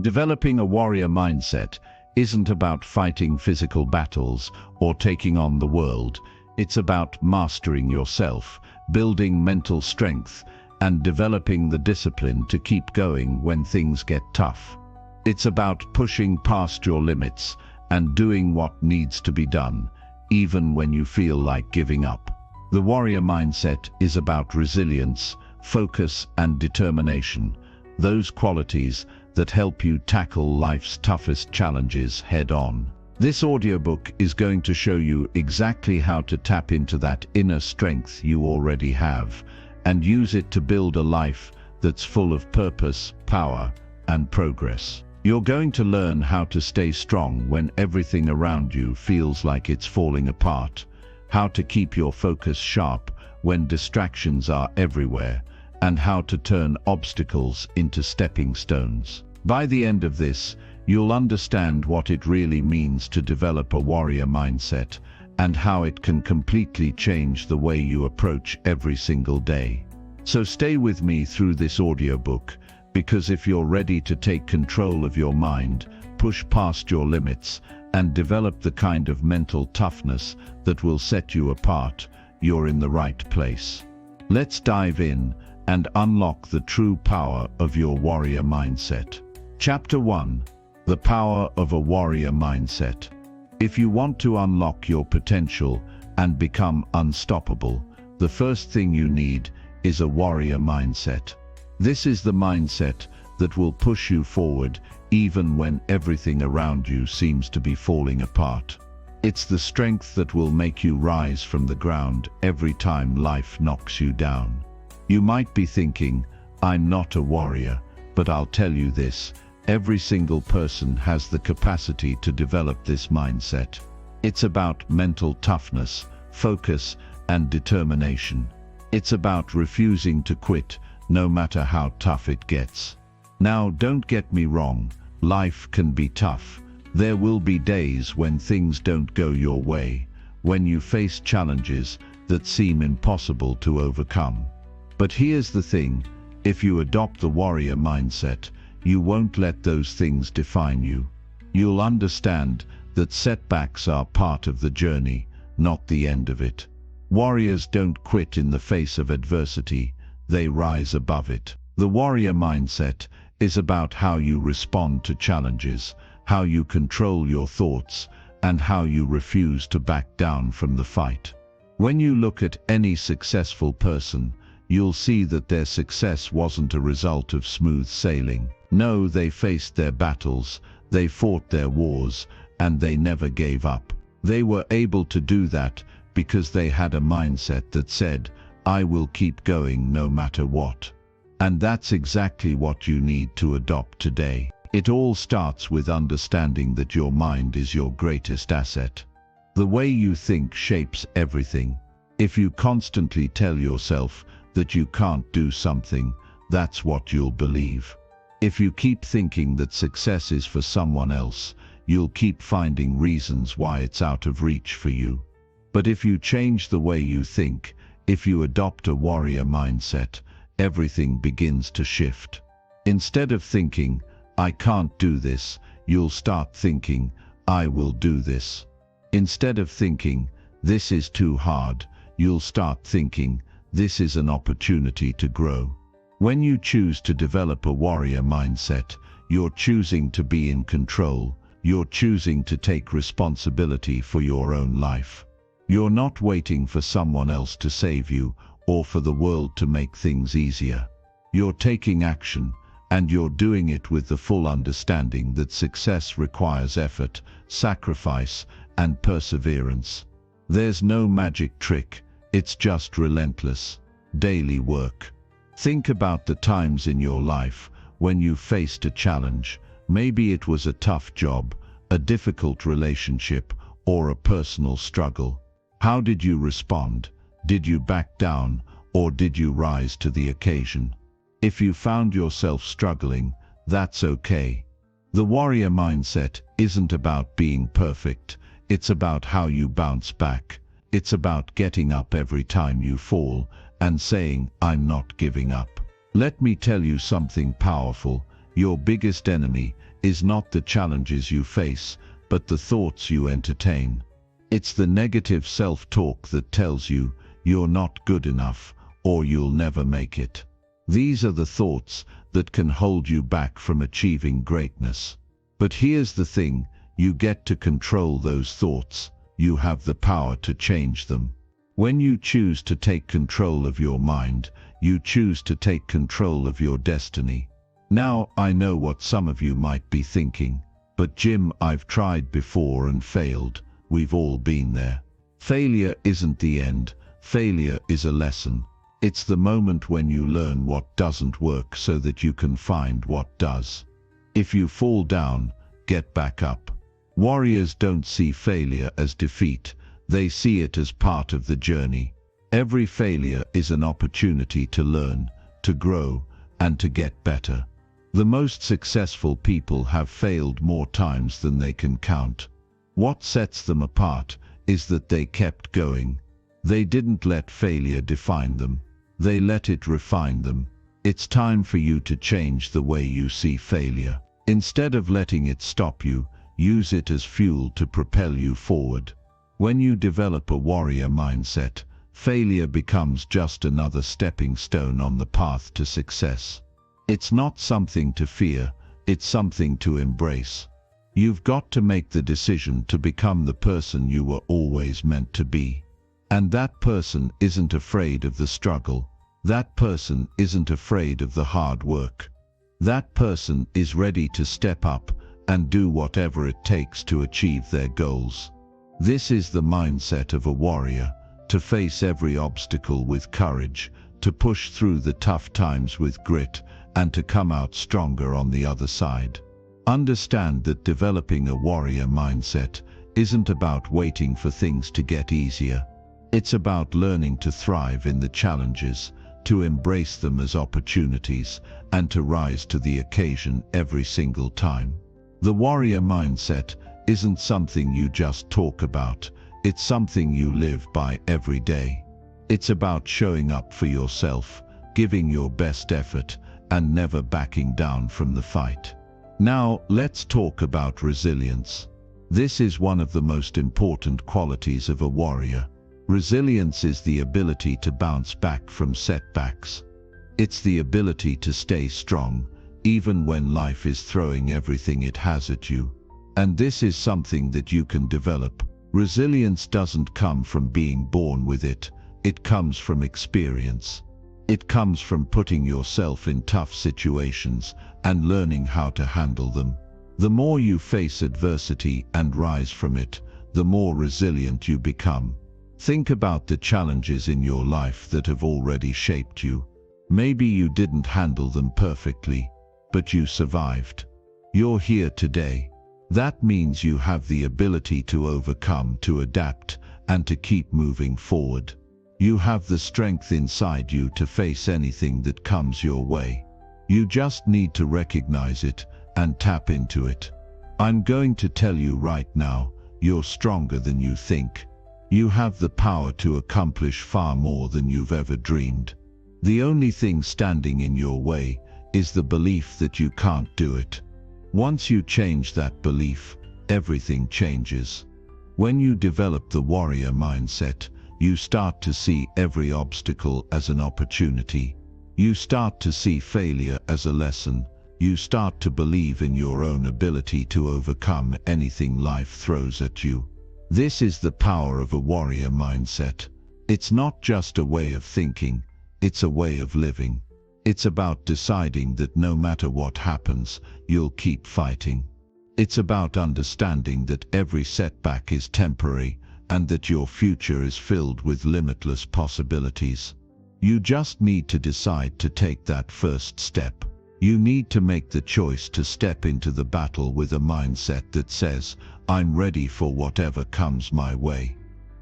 Developing a warrior mindset isn't about fighting physical battles or taking on the world. It's about mastering yourself, building mental strength, and developing the discipline to keep going when things get tough. It's about pushing past your limits and doing what needs to be done, even when you feel like giving up. The warrior mindset is about resilience, focus, and determination, those qualities that help you tackle life's toughest challenges head-on. This audiobook is going to show you exactly how to tap into that inner strength you already have and use it to build a life that's full of purpose, power, and progress. You're going to learn how to stay strong when everything around you feels like it's falling apart, how to keep your focus sharp when distractions are everywhere, and how to turn obstacles into stepping stones. By the end of this, you'll understand what it really means to develop a warrior mindset and how it can completely change the way you approach every single day. So stay with me through this audiobook, because if you're ready to take control of your mind, push past your limits, and develop the kind of mental toughness that will set you apart, you're in the right place. Let's dive in and unlock the true power of your warrior mindset. Chapter 1. The Power of a Warrior Mindset. If you want to unlock your potential and become unstoppable, the first thing you need is a warrior mindset. This is the mindset that will push you forward even when everything around you seems to be falling apart. It's the strength that will make you rise from the ground every time life knocks you down. You might be thinking, I'm not a warrior, but I'll tell you this. Every single person has the capacity to develop this mindset. It's about mental toughness, focus, and determination. It's about refusing to quit, no matter how tough it gets. Now, don't get me wrong, life can be tough. There will be days when things don't go your way, when you face challenges that seem impossible to overcome. But here's the thing, if you adopt the warrior mindset, you won't let those things define you. You'll understand that setbacks are part of the journey, not the end of it. Warriors don't quit in the face of adversity, they rise above it. The warrior mindset is about how you respond to challenges, how you control your thoughts, and how you refuse to back down from the fight. When you look at any successful person, you'll see that their success wasn't a result of smooth sailing. No, they faced their battles, they fought their wars, and they never gave up. They were able to do that because they had a mindset that said, I will keep going no matter what. And that's exactly what you need to adopt today. It all starts with understanding that your mind is your greatest asset. The way you think shapes everything. If you constantly tell yourself that you can't do something, that's what you'll believe. If you keep thinking that success is for someone else, you'll keep finding reasons why it's out of reach for you. But if you change the way you think, if you adopt a warrior mindset, everything begins to shift. Instead of thinking, I can't do this, you'll start thinking, I will do this. Instead of thinking, this is too hard, you'll start thinking, this is an opportunity to grow. When you choose to develop a warrior mindset, you're choosing to be in control. You're choosing to take responsibility for your own life. You're not waiting for someone else to save you or for the world to make things easier. You're taking action, and you're doing it with the full understanding that success requires effort, sacrifice, and perseverance. There's no magic trick, it's just relentless, daily work. Think about the times in your life when you faced a challenge. Maybe it was a tough job, a difficult relationship, or a personal struggle. How did you respond? Did you back down, or did you rise to the occasion? If you found yourself struggling, that's okay. The warrior mindset isn't about being perfect, it's about how you bounce back. It's about getting up every time you fall and saying, I'm not giving up. Let me tell you something powerful. Your biggest enemy is not the challenges you face, but the thoughts you entertain. It's the negative self-talk that tells you you're not good enough or you'll never make it. These are the thoughts that can hold you back from achieving greatness. But here's the thing, you get to control those thoughts. You have the power to change them. When you choose to take control of your mind, you choose to take control of your destiny. Now, I know what some of you might be thinking, but Jim, I've tried before and failed. We've all been there. Failure isn't the end. Failure is a lesson. It's the moment when you learn what doesn't work so that you can find what does. If you fall down, get back up. Warriors don't see failure as defeat. They see it as part of the journey. Every failure is an opportunity to learn, to grow, and to get better. The most successful people have failed more times than they can count. What sets them apart is that they kept going. They didn't let failure define them. They let it refine them. It's time for you to change the way you see failure. Instead of letting it stop you, use it as fuel to propel you forward. When you develop a warrior mindset, failure becomes just another stepping stone on the path to success. It's not something to fear, it's something to embrace. You've got to make the decision to become the person you were always meant to be. And that person isn't afraid of the struggle. That person isn't afraid of the hard work. That person is ready to step up and do whatever it takes to achieve their goals. This is the mindset of a warrior, to face every obstacle with courage, to push through the tough times with grit, and to come out stronger on the other side. Understand that developing a warrior mindset isn't about waiting for things to get easier. It's about learning to thrive in the challenges, to embrace them as opportunities, and to rise to the occasion every single time. The warrior mindset isn't something you just talk about, it's something you live by every day. It's about showing up for yourself, giving your best effort, and never backing down from the fight. Now, let's talk about resilience. This is one of the most important qualities of a warrior. Resilience is the ability to bounce back from setbacks. It's the ability to stay strong, even when life is throwing everything it has at you. And this is something that you can develop. Resilience doesn't come from being born with it, it comes from experience. It comes from putting yourself in tough situations and learning how to handle them. The more you face adversity and rise from it, the more resilient you become. Think about the challenges in your life that have already shaped you. Maybe you didn't handle them perfectly, but you survived. You're here today. That means you have the ability to overcome, to adapt, and to keep moving forward. You have the strength inside you to face anything that comes your way. You just need to recognize it and tap into it. I'm going to tell you right now, you're stronger than you think. You have the power to accomplish far more than you've ever dreamed. The only thing standing in your way is the belief that you can't do it. Once you change that belief, everything changes. When you develop the warrior mindset, you start to see every obstacle as an opportunity. You start to see failure as a lesson. You start to believe in your own ability to overcome anything life throws at you. This is the power of a warrior mindset. It's not just a way of thinking, it's a way of living. It's about deciding that no matter what happens, you'll keep fighting. It's about understanding that every setback is temporary and that your future is filled with limitless possibilities. You just need to decide to take that first step. You need to make the choice to step into the battle with a mindset that says, I'm ready for whatever comes my way.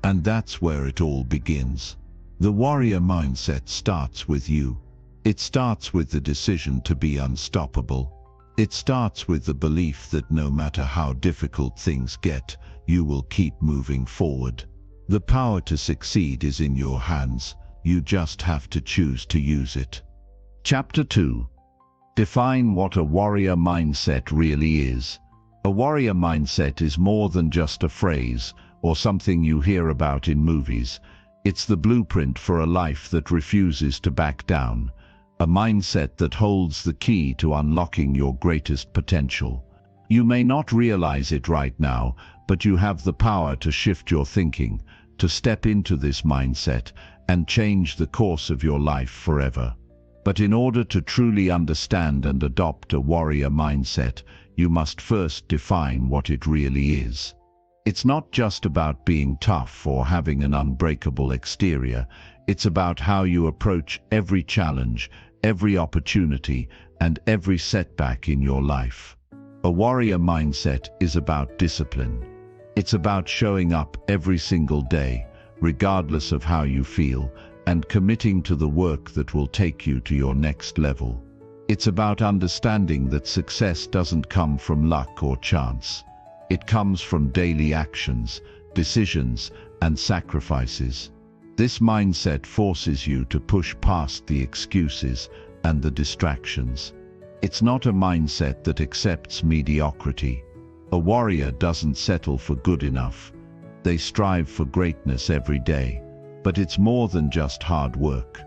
And that's where it all begins. The warrior mindset starts with you. It starts with the decision to be unstoppable. It starts with the belief that no matter how difficult things get, you will keep moving forward. The power to succeed is in your hands. You just have to choose to use it. Chapter 2. Define what a warrior mindset really is. A warrior mindset is more than just a phrase or something you hear about in movies. It's the blueprint for a life that refuses to back down, a mindset that holds the key to unlocking your greatest potential. You may not realize it right now, but you have the power to shift your thinking, to step into this mindset and change the course of your life forever. But in order to truly understand and adopt a warrior mindset, you must first define what it really is. It's not just about being tough or having an unbreakable exterior. It's about how you approach every challenge, every opportunity, and every setback in your life. A warrior mindset is about discipline. It's about showing up every single day, regardless of how you feel, and committing to the work that will take you to your next level. It's about understanding that success doesn't come from luck or chance. It comes from daily actions, decisions, and sacrifices. This mindset forces you to push past the excuses and the distractions. It's not a mindset that accepts mediocrity. A warrior doesn't settle for good enough. They strive for greatness every day. But it's more than just hard work.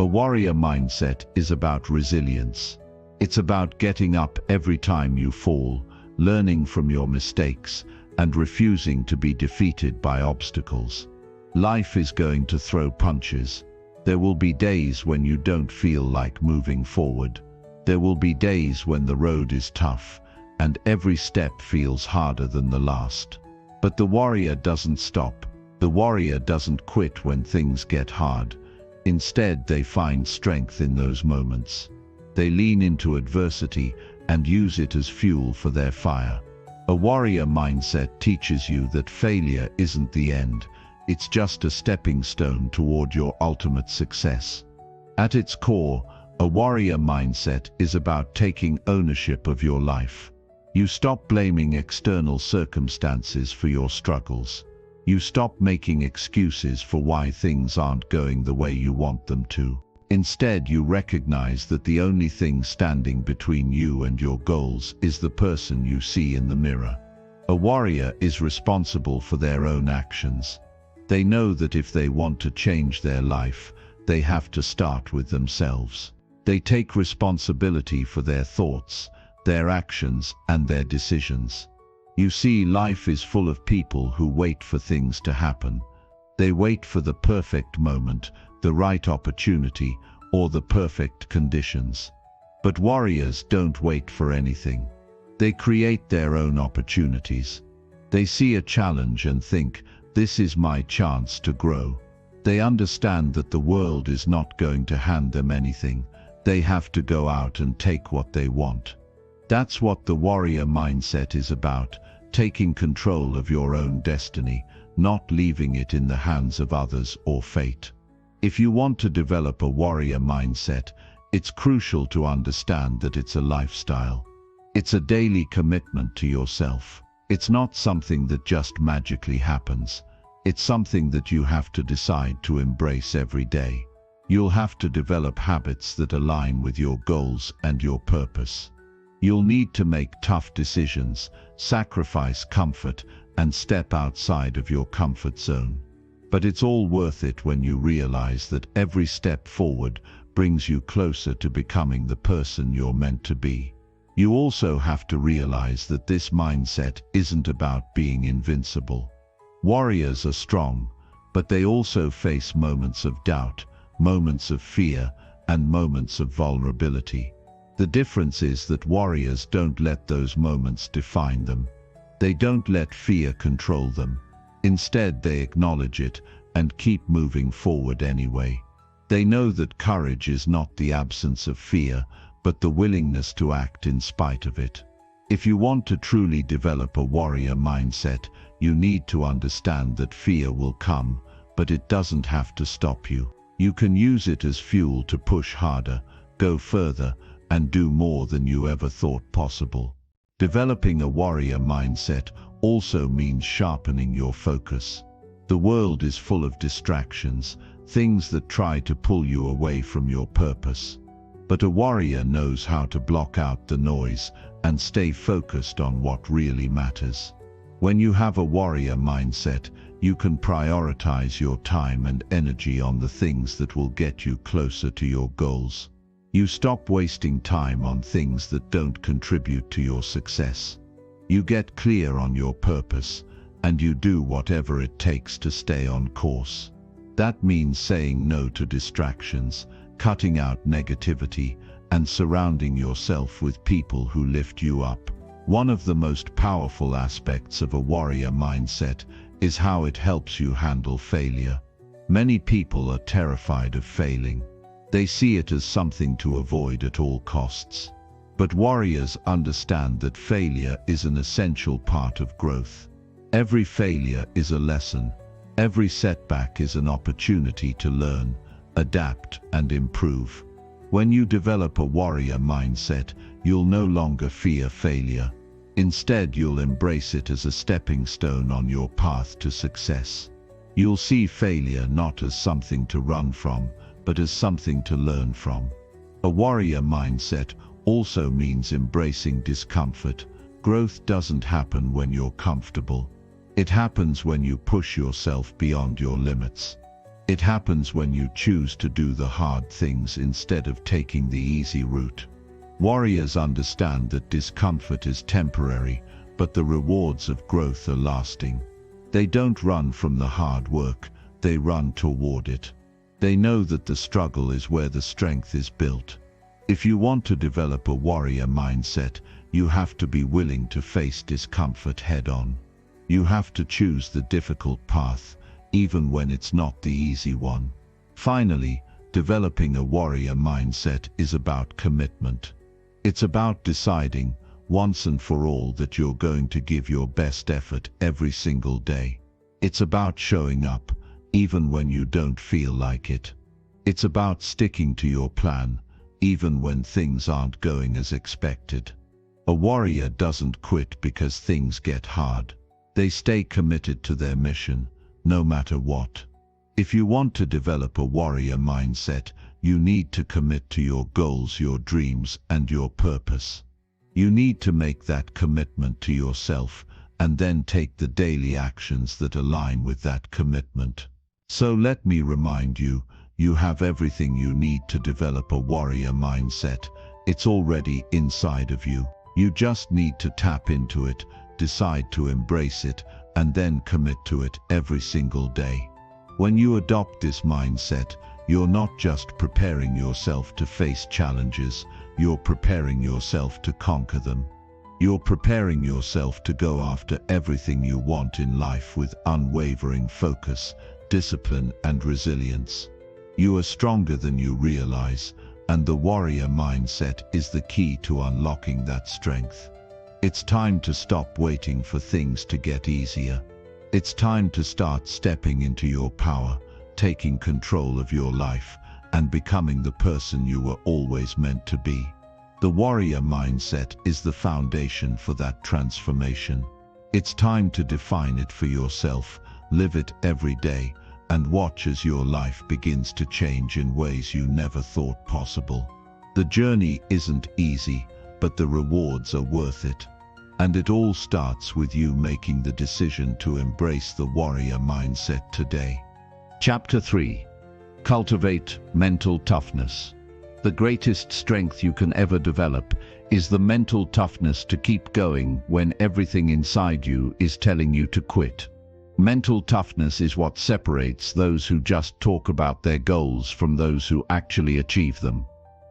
A warrior mindset is about resilience. It's about getting up every time you fall, learning from your mistakes, and refusing to be defeated by obstacles. Life is going to throw punches. There will be days when you don't feel like moving forward. There will be days when the road is tough, and every step feels harder than the last. But the warrior doesn't stop. The warrior doesn't quit when things get hard. Instead, they find strength in those moments. They lean into adversity and use it as fuel for their fire. A warrior mindset teaches you that failure isn't the end. It's just a stepping stone toward your ultimate success. At its core, a warrior mindset is about taking ownership of your life. You stop blaming external circumstances for your struggles. You stop making excuses for why things aren't going the way you want them to. Instead, you recognize that the only thing standing between you and your goals is the person you see in the mirror. A warrior is responsible for their own actions. They know that if they want to change their life, they have to start with themselves. They take responsibility for their thoughts, their actions, and their decisions. You see, life is full of people who wait for things to happen. They wait for the perfect moment, the right opportunity, or the perfect conditions. But warriors don't wait for anything. They create their own opportunities. They see a challenge and think, this is my chance to grow. They understand that the world is not going to hand them anything. They have to go out and take what they want. That's what the warrior mindset is about. Taking control of your own destiny, not leaving it in the hands of others or fate. If you want to develop a warrior mindset, it's crucial to understand that it's a lifestyle. It's a daily commitment to yourself. It's not something that just magically happens. It's something that you have to decide to embrace every day. You'll have to develop habits that align with your goals and your purpose. You'll need to make tough decisions, sacrifice comfort, and step outside of your comfort zone. But it's all worth it when you realize that every step forward brings you closer to becoming the person you're meant to be. You also have to realize that this mindset isn't about being invincible. Warriors are strong, but they also face moments of doubt, moments of fear, and moments of vulnerability. The difference is that warriors don't let those moments define them. They don't let fear control them. Instead, they acknowledge it and keep moving forward anyway. They know that courage is not the absence of fear, but the willingness to act in spite of it. If you want to truly develop a warrior mindset, you need to understand that fear will come, but it doesn't have to stop you. You can use it as fuel to push harder, go further, and do more than you ever thought possible. Developing a warrior mindset also means sharpening your focus. The world is full of distractions, things that try to pull you away from your purpose. But a warrior knows how to block out the noise and stay focused on what really matters. When you have a warrior mindset, you can prioritize your time and energy on the things that will get you closer to your goals. You stop wasting time on things that don't contribute to your success. You get clear on your purpose, and you do whatever it takes to stay on course. That means saying no to distractions, cutting out negativity, and surrounding yourself with people who lift you up. One of the most powerful aspects of a warrior mindset is how it helps you handle failure. Many people are terrified of failing. They see it as something to avoid at all costs. But warriors understand that failure is an essential part of growth. Every failure is a lesson. Every setback is an opportunity to learn, adapt, and improve. When you develop a warrior mindset, you'll no longer fear failure. Instead, you'll embrace it as a stepping stone on your path to success. You'll see failure not as something to run from, but as something to learn from. A warrior mindset also means embracing discomfort. Growth doesn't happen when you're comfortable. It happens when you push yourself beyond your limits. It happens when you choose to do the hard things instead of taking the easy route. Warriors understand that discomfort is temporary, but the rewards of growth are lasting. They don't run from the hard work, they run toward it. They know that the struggle is where the strength is built. If you want to develop a warrior mindset, you have to be willing to face discomfort head-on. You have to choose the difficult path, even when it's not the easy one. Finally, developing a warrior mindset is about commitment. It's about deciding, once and for all, that you're going to give your best effort every single day. It's about showing up, even when you don't feel like it. It's about sticking to your plan, even when things aren't going as expected. A warrior doesn't quit because things get hard. They stay committed to their mission, no matter what. If you want to develop a warrior mindset, you need to commit to your goals, your dreams, and your purpose. You need to make that commitment to yourself, and then take the daily actions that align with that commitment. So let me remind you, you have everything you need to develop a warrior mindset. It's already inside of you. You just need to tap into it, decide to embrace it, and then commit to it every single day. When you adopt this mindset, you're not just preparing yourself to face challenges, you're preparing yourself to conquer them. You're preparing yourself to go after everything you want in life with unwavering focus, discipline, and resilience. You are stronger than you realize, and the warrior mindset is the key to unlocking that strength. It's time to stop waiting for things to get easier. It's time to start stepping into your power, taking control of your life, and becoming the person you were always meant to be. The warrior mindset is the foundation for that transformation. It's time to define it for yourself, live it every day, and watch as your life begins to change in ways you never thought possible. The journey isn't easy, but the rewards are worth it. And it all starts with you making the decision to embrace the warrior mindset today. Chapter 3. Cultivate mental toughness. The greatest strength you can ever develop is the mental toughness to keep going when everything inside you is telling you to quit. Mental toughness is what separates those who just talk about their goals from those who actually achieve them.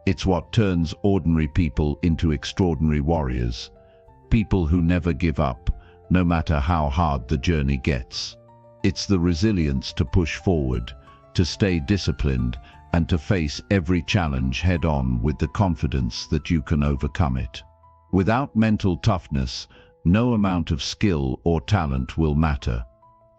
It's what turns ordinary people into extraordinary warriors. People who never give up, no matter how hard the journey gets. It's the resilience to push forward, to stay disciplined, and to face every challenge head-on with the confidence that you can overcome it. Without mental toughness, no amount of skill or talent will matter.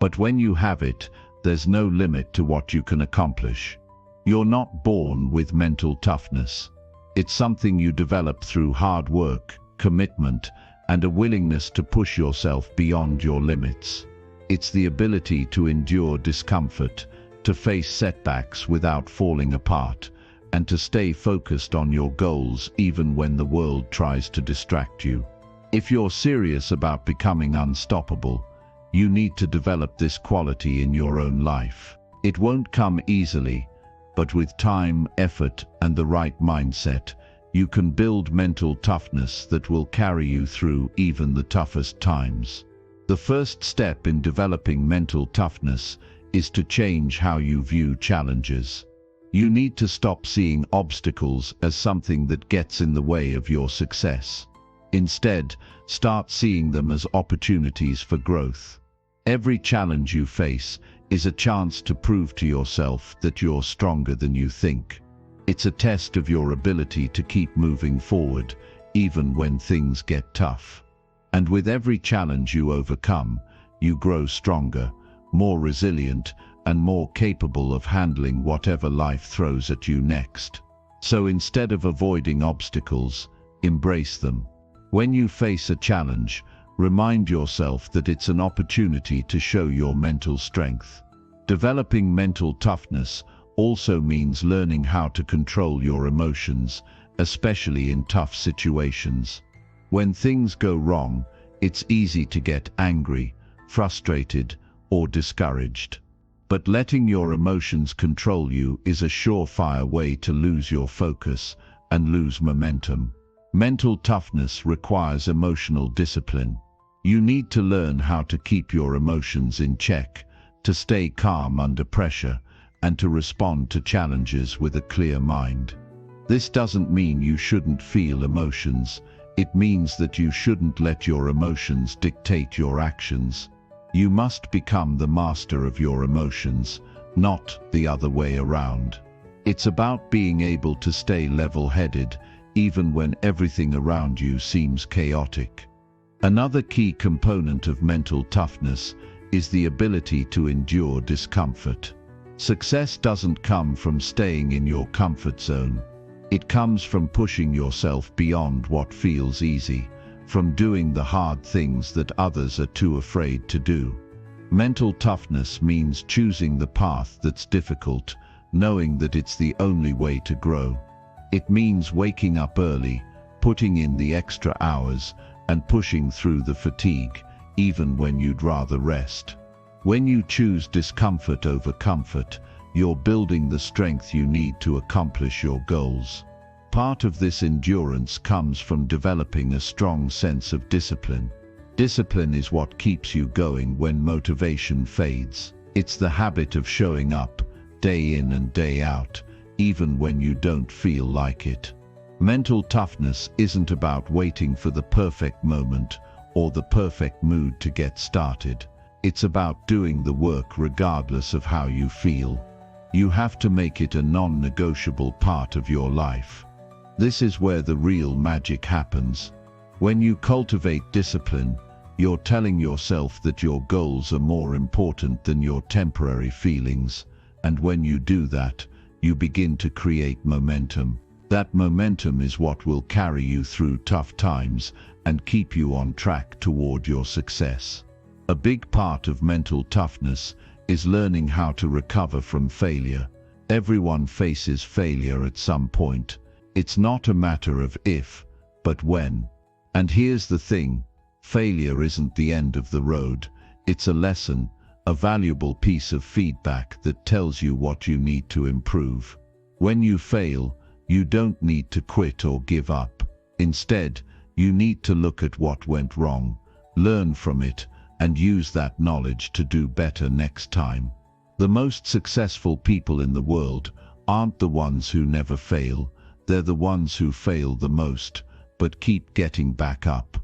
But when you have it, there's no limit to what you can accomplish. You're not born with mental toughness. It's something you develop through hard work, commitment, and a willingness to push yourself beyond your limits. It's the ability to endure discomfort, to face setbacks without falling apart, and to stay focused on your goals even when the world tries to distract you. If you're serious about becoming unstoppable, you need to develop this quality in your own life. It won't come easily, but with time, effort, and the right mindset, you can build mental toughness that will carry you through even the toughest times. The first step in developing mental toughness is to change how you view challenges. You need to stop seeing obstacles as something that gets in the way of your success. Instead, start seeing them as opportunities for growth. Every challenge you face is a chance to prove to yourself that you're stronger than you think. It's a test of your ability to keep moving forward, even when things get tough. And with every challenge you overcome, you grow stronger, more resilient, and more capable of handling whatever life throws at you next. So instead of avoiding obstacles, embrace them. When you face a challenge, remind yourself that it's an opportunity to show your mental strength. Developing mental toughness also means learning how to control your emotions, especially in tough situations. When things go wrong, it's easy to get angry, frustrated, or discouraged. But letting your emotions control you is a surefire way to lose your focus and lose momentum. Mental toughness requires emotional discipline. You need to learn how to keep your emotions in check, to stay calm under pressure, and to respond to challenges with a clear mind. This doesn't mean you shouldn't feel emotions. It means that you shouldn't let your emotions dictate your actions. You must become the master of your emotions, not the other way around. It's about being able to stay level-headed, even when everything around you seems chaotic. Another key component of mental toughness is the ability to endure discomfort. Success doesn't come from staying in your comfort zone. It comes from pushing yourself beyond what feels easy, from doing the hard things that others are too afraid to do. Mental toughness means choosing the path that's difficult, knowing that it's the only way to grow. It means waking up early, putting in the extra hours, and pushing through the fatigue, even when you'd rather rest. When you choose discomfort over comfort, you're building the strength you need to accomplish your goals. Part of this endurance comes from developing a strong sense of discipline. Discipline is what keeps you going when motivation fades. It's the habit of showing up, day in and day out, even when you don't feel like it. Mental toughness isn't about waiting for the perfect moment or the perfect mood to get started. It's about doing the work regardless of how you feel. You have to make it a non-negotiable part of your life. This is where the real magic happens. When you cultivate discipline, you're telling yourself that your goals are more important than your temporary feelings, and when you do that, you begin to create momentum. That momentum is what will carry you through tough times and keep you on track toward your success. A big part of mental toughness is learning how to recover from failure. Everyone faces failure at some point. It's not a matter of if, but when. And here's the thing, failure isn't the end of the road. It's a lesson, a valuable piece of feedback that tells you what you need to improve. When you fail, you don't need to quit or give up. Instead, you need to look at what went wrong, learn from it, and use that knowledge to do better next time. The most successful people in the world aren't the ones who never fail. They're the ones who fail the most, but keep getting back up.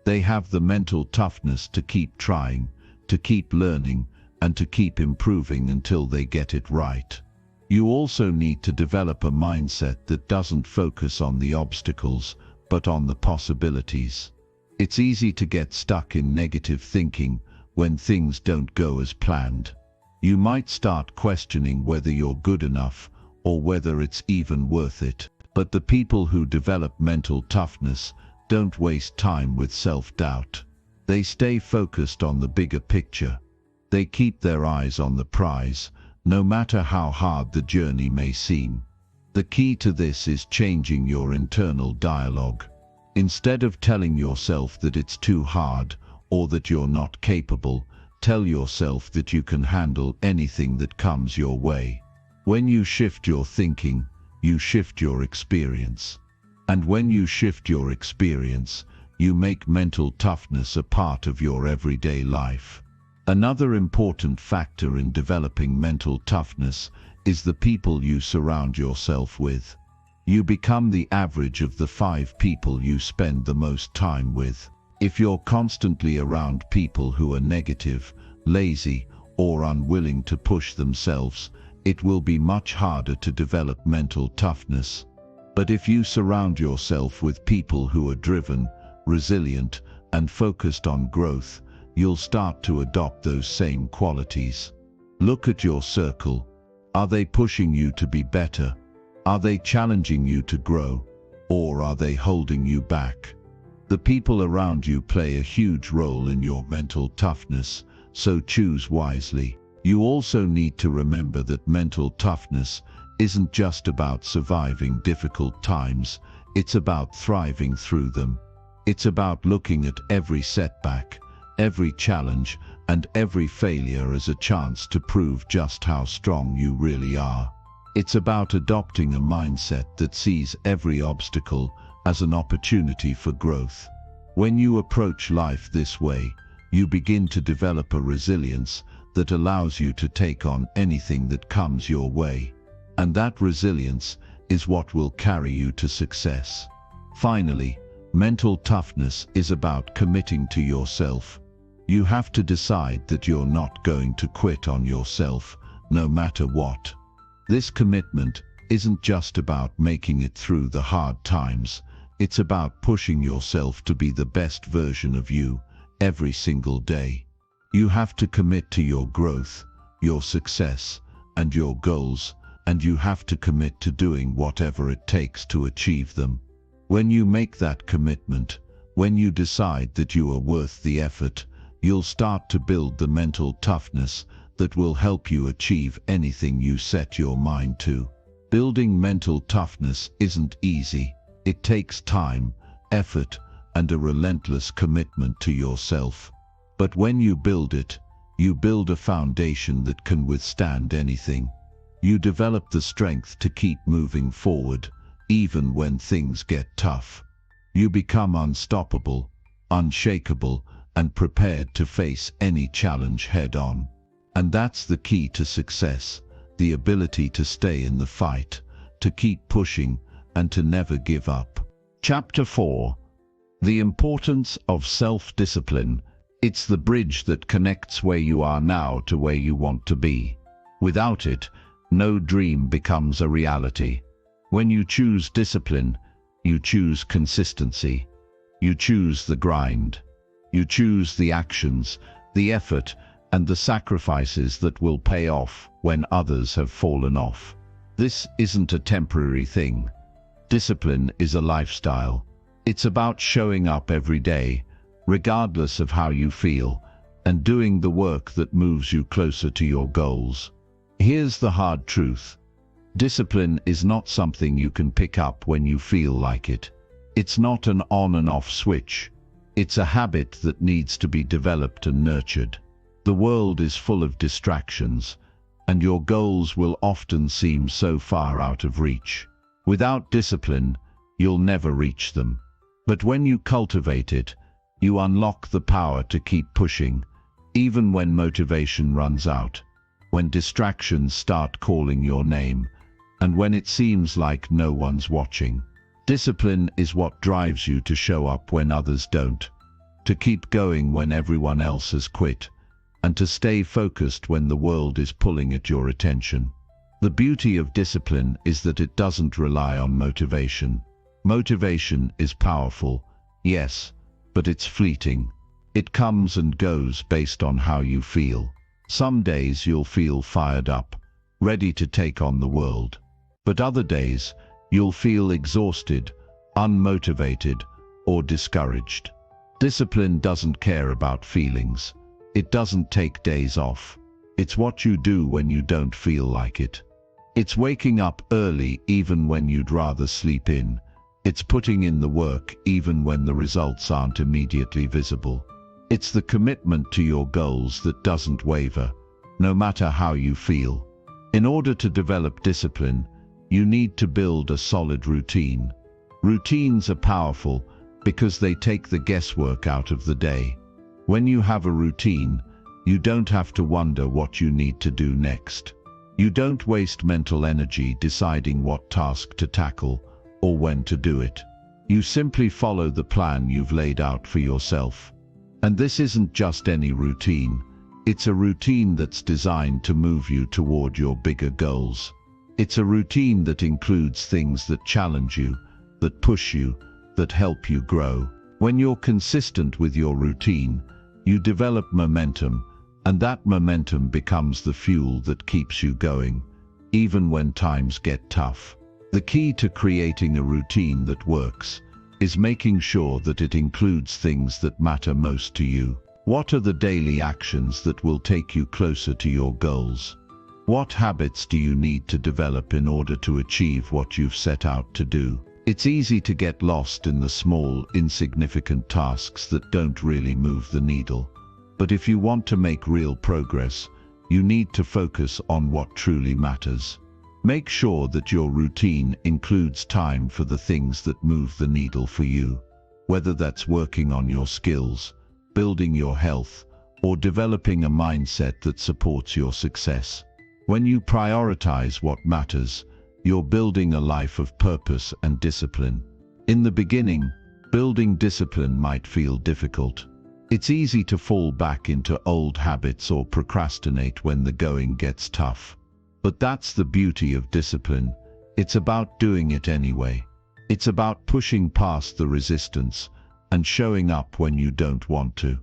They have the mental toughness to keep trying, to keep learning, and to keep improving until they get it right. You also need to develop a mindset that doesn't focus on the obstacles, but on the possibilities. It's easy to get stuck in negative thinking when things don't go as planned. You might start questioning whether you're good enough or whether it's even worth it. But the people who develop mental toughness don't waste time with self-doubt. They stay focused on the bigger picture. They keep their eyes on the prize, no matter how hard the journey may seem. The key to this is changing your internal dialogue. Instead of telling yourself that it's too hard or that you're not capable, tell yourself that you can handle anything that comes your way. When you shift your thinking, you shift your experience. And when you shift your experience, you make mental toughness a part of your everyday life. Another important factor in developing mental toughness is the people you surround yourself with. You become the average of the 5 people you spend the most time with. If you're constantly around people who are negative, lazy, or unwilling to push themselves, it will be much harder to develop mental toughness. But if you surround yourself with people who are driven, resilient, and focused on growth, you'll start to adopt those same qualities. Look at your circle. Are they pushing you to be better? Are they challenging you to grow? Or are they holding you back? The people around you play a huge role in your mental toughness, so choose wisely. You also need to remember that mental toughness isn't just about surviving difficult times, it's about thriving through them. It's about looking at every setback, every challenge, and every failure as a chance to prove just how strong you really are. It's about adopting a mindset that sees every obstacle as an opportunity for growth. When you approach life this way, you begin to develop a resilience that allows you to take on anything that comes your way. And that resilience is what will carry you to success. Finally, mental toughness is about committing to yourself. You have to decide that you're not going to quit on yourself, no matter what. This commitment isn't just about making it through the hard times, it's about pushing yourself to be the best version of you every single day. You have to commit to your growth, your success, and your goals, and you have to commit to doing whatever it takes to achieve them. When you make that commitment, when you decide that you are worth the effort, you'll start to build the mental toughness that will help you achieve anything you set your mind to. Building mental toughness isn't easy. It takes time, effort, and a relentless commitment to yourself. But when you build it, you build a foundation that can withstand anything. You develop the strength to keep moving forward, even when things get tough. You become unstoppable, unshakable, and prepared to face any challenge head-on. And that's the key to success, the ability to stay in the fight, to keep pushing, and to never give up. Chapter 4. The importance of self-discipline. It's the bridge that connects where you are now to where you want to be. Without it, no dream becomes a reality. When you choose discipline, you choose consistency. You choose the grind. You choose the actions, the effort, and the sacrifices that will pay off when others have fallen off. This isn't a temporary thing. Discipline is a lifestyle. It's about showing up every day, regardless of how you feel, and doing the work that moves you closer to your goals. Here's the hard truth. Discipline is not something you can pick up when you feel like it. It's not an on and off switch. It's a habit that needs to be developed and nurtured. The world is full of distractions, and your goals will often seem so far out of reach. Without discipline, you'll never reach them. But when you cultivate it, you unlock the power to keep pushing, even when motivation runs out, when distractions start calling your name, and when it seems like no one's watching. Discipline is what drives you to show up when others don't, to keep going when everyone else has quit, and to stay focused when the world is pulling at your attention. The beauty of discipline is that it doesn't rely on motivation. Motivation is powerful, yes, but it's fleeting. It comes and goes based on how you feel. Some days you'll feel fired up, ready to take on the world. But other days, you'll feel exhausted, unmotivated, or discouraged. Discipline doesn't care about feelings. It doesn't take days off. It's what you do when you don't feel like it. It's waking up early even when you'd rather sleep in. It's putting in the work even when the results aren't immediately visible. It's the commitment to your goals that doesn't waver, no matter how you feel. In order to develop discipline, you need to build a solid routine. Routines are powerful because they take the guesswork out of the day. When you have a routine, you don't have to wonder what you need to do next. You don't waste mental energy deciding what task to tackle or when to do it. You simply follow the plan you've laid out for yourself. And this isn't just any routine. It's a routine that's designed to move you toward your bigger goals. It's a routine that includes things that challenge you, that push you, that help you grow. When you're consistent with your routine, you develop momentum, and that momentum becomes the fuel that keeps you going, even when times get tough. The key to creating a routine that works is making sure that it includes things that matter most to you. What are the daily actions that will take you closer to your goals? What habits do you need to develop in order to achieve what you've set out to do? It's easy to get lost in the small, insignificant tasks that don't really move the needle. But if you want to make real progress, you need to focus on what truly matters. Make sure that your routine includes time for the things that move the needle for you, whether that's working on your skills, building your health, or developing a mindset that supports your success. When you prioritize what matters, you're building a life of purpose and discipline. In the beginning, building discipline might feel difficult. It's easy to fall back into old habits or procrastinate when the going gets tough. But that's the beauty of discipline. It's about doing it anyway. It's about pushing past the resistance and showing up when you don't want to.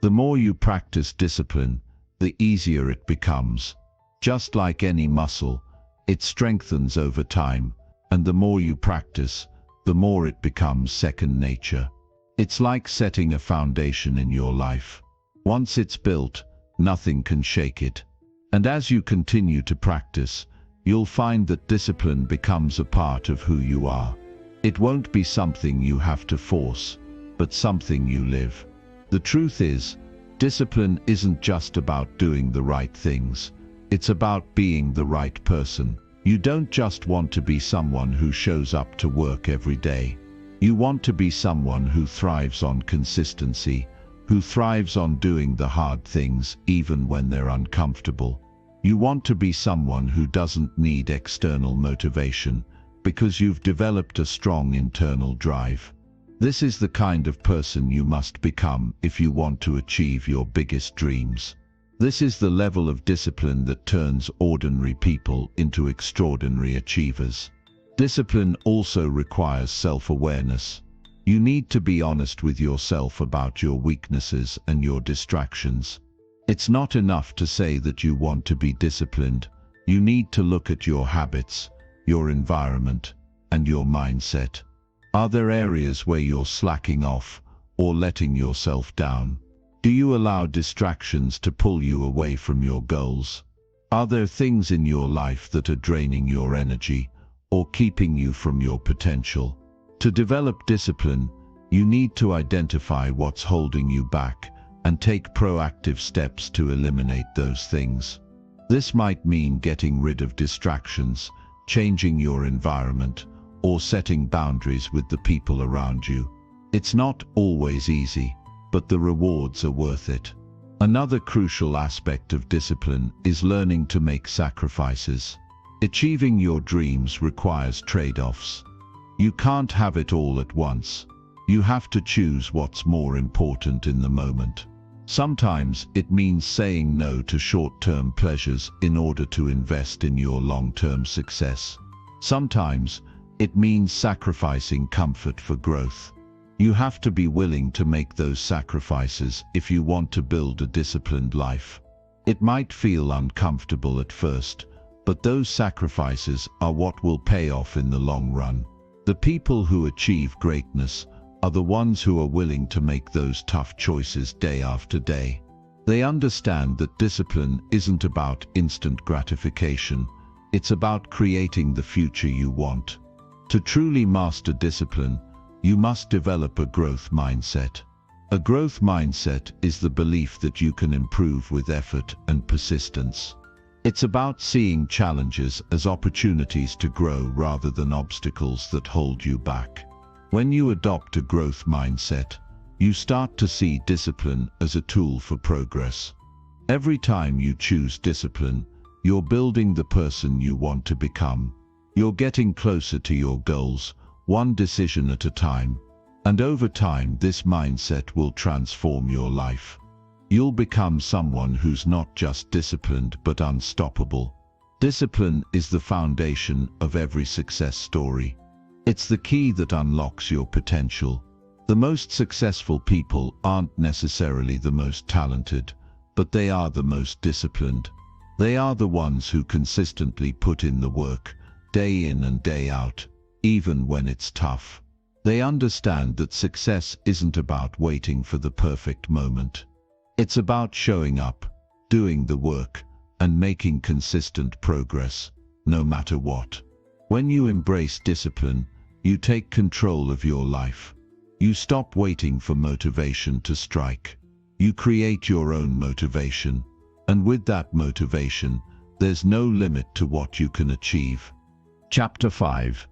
The more you practice discipline, the easier it becomes. Just like any muscle, it strengthens over time, and the more you practice, the more it becomes second nature. It's like setting a foundation in your life. Once it's built, nothing can shake it. And as you continue to practice, you'll find that discipline becomes a part of who you are. It won't be something you have to force, but something you live. The truth is, discipline isn't just about doing the right things. It's about being the right person. You don't just want to be someone who shows up to work every day. You want to be someone who thrives on consistency, who thrives on doing the hard things even when they're uncomfortable. You want to be someone who doesn't need external motivation because you've developed a strong internal drive. This is the kind of person you must become if you want to achieve your biggest dreams. This is the level of discipline that turns ordinary people into extraordinary achievers. Discipline also requires self-awareness. You need to be honest with yourself about your weaknesses and your distractions. It's not enough to say that you want to be disciplined. You need to look at your habits, your environment, and your mindset. Are there areas where you're slacking off or letting yourself down? Do you allow distractions to pull you away from your goals? Are there things in your life that are draining your energy or keeping you from your potential? To develop discipline, you need to identify what's holding you back and take proactive steps to eliminate those things. This might mean getting rid of distractions, changing your environment, or setting boundaries with the people around you. It's not always easy, but the rewards are worth it. Another crucial aspect of discipline is learning to make sacrifices. Achieving your dreams requires trade-offs. You can't have it all at once. You have to choose what's more important in the moment. Sometimes it means saying no to short-term pleasures in order to invest in your long-term success. Sometimes it means sacrificing comfort for growth. You have to be willing to make those sacrifices if you want to build a disciplined life. It might feel uncomfortable at first, but those sacrifices are what will pay off in the long run. The people who achieve greatness are the ones who are willing to make those tough choices day after day. They understand that discipline isn't about instant gratification. It's about creating the future you want. To truly master discipline, you must develop a growth mindset. A growth mindset is the belief that you can improve with effort and persistence. It's about seeing challenges as opportunities to grow rather than obstacles that hold you back. When you adopt a growth mindset, you start to see discipline as a tool for progress. Every time you choose discipline, you're building the person you want to become. You're getting closer to your goals, one decision at a time. And over time, this mindset will transform your life. You'll become someone who's not just disciplined but unstoppable. Discipline is the foundation of every success story. It's the key that unlocks your potential. The most successful people aren't necessarily the most talented, but they are the most disciplined. They are the ones who consistently put in the work, day in and day out, even when it's tough. They understand that success isn't about waiting for the perfect moment. It's about showing up, doing the work, and making consistent progress, no matter what. When you embrace discipline, you take control of your life. You stop waiting for motivation to strike. You create your own motivation. And with that motivation, there's no limit to what you can achieve. Chapter 5.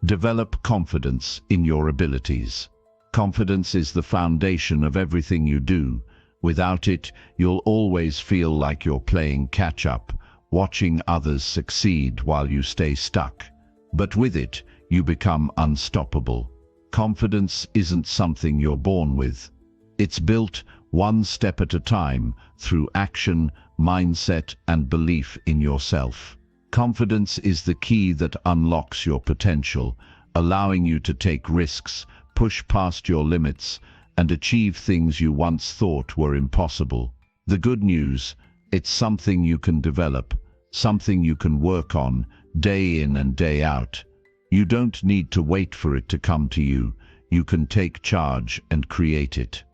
Develop confidence in your abilities. Confidence is the foundation of everything you do. Without it, you'll always feel like you're playing catch-up, watching others succeed while you stay stuck. But with it, you become unstoppable. Confidence isn't something you're born with. It's built one step at a time through action, mindset, and belief in yourself. Confidence is the key that unlocks your potential, allowing you to take risks, push past your limits, and achieve things you once thought were impossible. The good news, it's something you can develop, something you can work on, day in and day out. You don't need to wait for it to come to you. You can take charge and create it.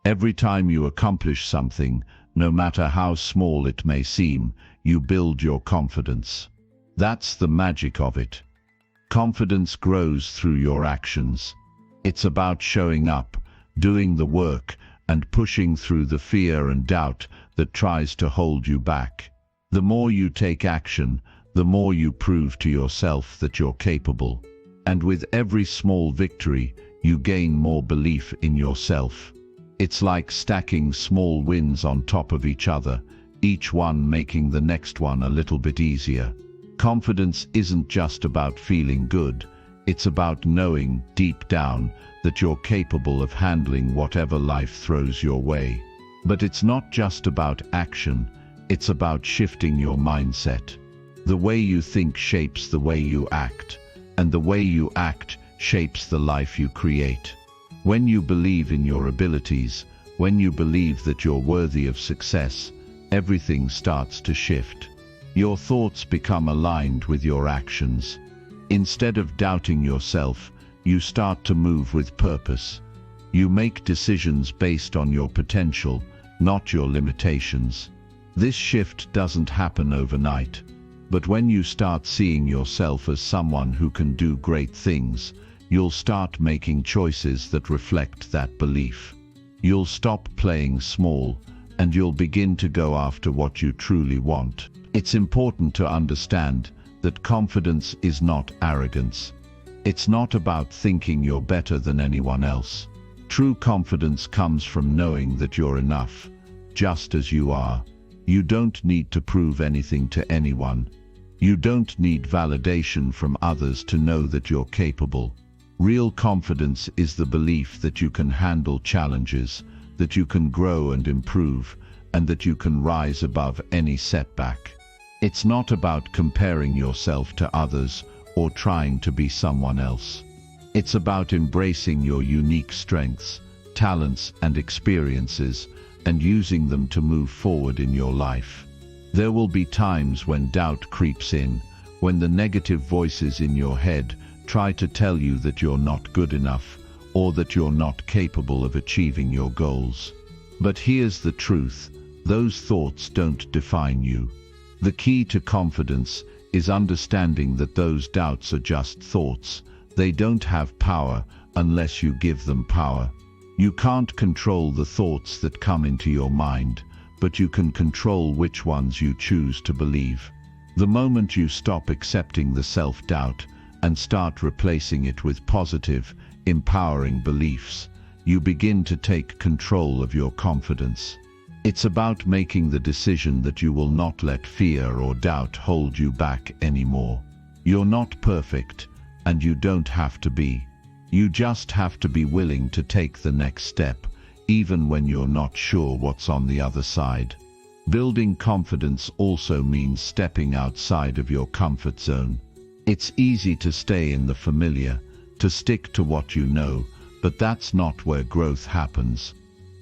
Every time you accomplish something, no matter how small it may seem, you build your confidence. That's the magic of it. Confidence grows through your actions. It's about showing up, doing the work, and pushing through the fear and doubt that tries to hold you back. The more you take action, the more you prove to yourself that you're capable. And with every small victory, you gain more belief in yourself. It's like stacking small wins on top of each other, each one making the next one a little bit easier. Confidence isn't just about feeling good, it's about knowing deep down that you're capable of handling whatever life throws your way. But it's not just about action, it's about shifting your mindset. The way you think shapes the way you act, and the way you act shapes the life you create. When you believe in your abilities, when you believe that you're worthy of success, everything starts to shift. Your thoughts become aligned with your actions. Instead of doubting yourself, you start to move with purpose. You make decisions based on your potential, not your limitations. This shift doesn't happen overnight, but when you start seeing yourself as someone who can do great things, you'll start making choices that reflect that belief. You'll stop playing small, and you'll begin to go after what you truly want. It's important to understand that confidence is not arrogance. It's not about thinking you're better than anyone else. True confidence comes from knowing that you're enough, just as you are. You don't need to prove anything to anyone. You don't need validation from others to know that you're capable. Real confidence is the belief that you can handle challenges, that you can grow and improve, and that you can rise above any setback. It's not about comparing yourself to others or trying to be someone else. It's about embracing your unique strengths, talents, and experiences, and using them to move forward in your life. There will be times when doubt creeps in, when the negative voices in your head try to tell you that you're not good enough, or that you're not capable of achieving your goals. But here's the truth, those thoughts don't define you. The key to confidence is understanding that those doubts are just thoughts. They don't have power unless you give them power. You can't control the thoughts that come into your mind, but you can control which ones you choose to believe. The moment you stop accepting the self-doubt and start replacing it with positive, empowering beliefs, you begin to take control of your confidence. It's about making the decision that you will not let fear or doubt hold you back anymore. You're not perfect, and you don't have to be. You just have to be willing to take the next step, even when you're not sure what's on the other side. Building confidence also means stepping outside of your comfort zone. It's easy to stay in the familiar, to stick to what you know, but that's not where growth happens.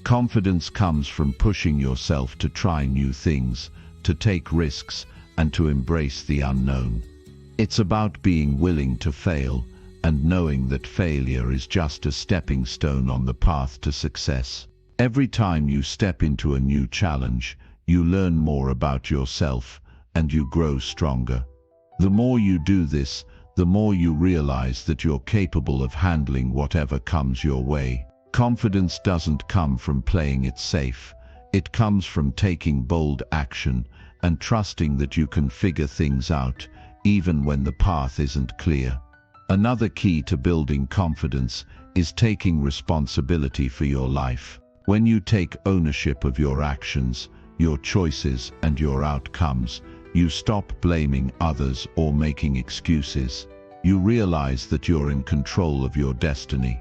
Confidence comes from pushing yourself to try new things, to take risks, and to embrace the unknown. It's about being willing to fail, and knowing that failure is just a stepping stone on the path to success. Every time you step into a new challenge, you learn more about yourself, and you grow stronger. The more you do this, the more you realize that you're capable of handling whatever comes your way. Confidence doesn't come from playing it safe. It comes from taking bold action and trusting that you can figure things out, even when the path isn't clear. Another key to building confidence is taking responsibility for your life. When you take ownership of your actions, your choices, and your outcomes, you stop blaming others or making excuses. You realize that you're in control of your destiny.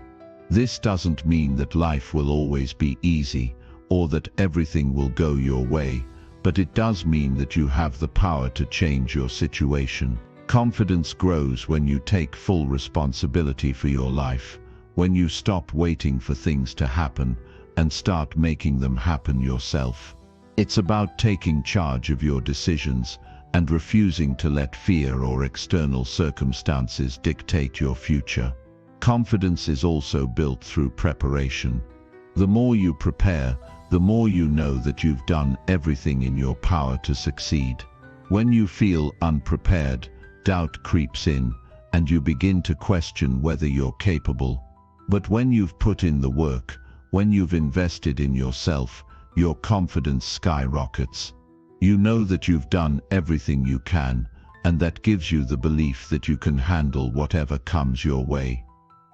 This doesn't mean that life will always be easy or that everything will go your way, but it does mean that you have the power to change your situation. Confidence grows when you take full responsibility for your life, when you stop waiting for things to happen and start making them happen yourself. It's about taking charge of your decisions and refusing to let fear or external circumstances dictate your future. Confidence is also built through preparation. The more you prepare, the more you know that you've done everything in your power to succeed. When you feel unprepared, doubt creeps in, and you begin to question whether you're capable. But when you've put in the work, when you've invested in yourself, your confidence skyrockets. You know that you've done everything you can, and that gives you the belief that you can handle whatever comes your way.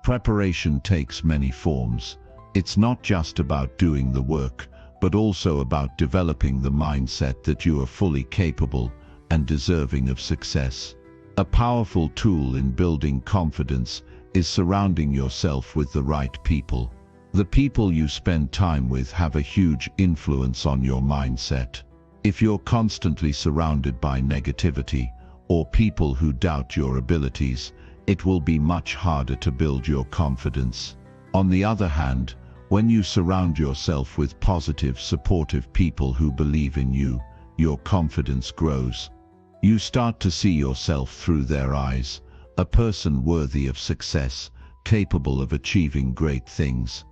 Preparation takes many forms. It's not just about doing the work, but also about developing the mindset that you are fully capable and deserving of success. A powerful tool in building confidence is surrounding yourself with the right people. The people you spend time with have a huge influence on your mindset. If you're constantly surrounded by negativity or people who doubt your abilities, it will be much harder to build your confidence. On the other hand, when you surround yourself with positive, supportive people who believe in you, your confidence grows. You start to see yourself through their eyes, a person worthy of success, capable of achieving great things.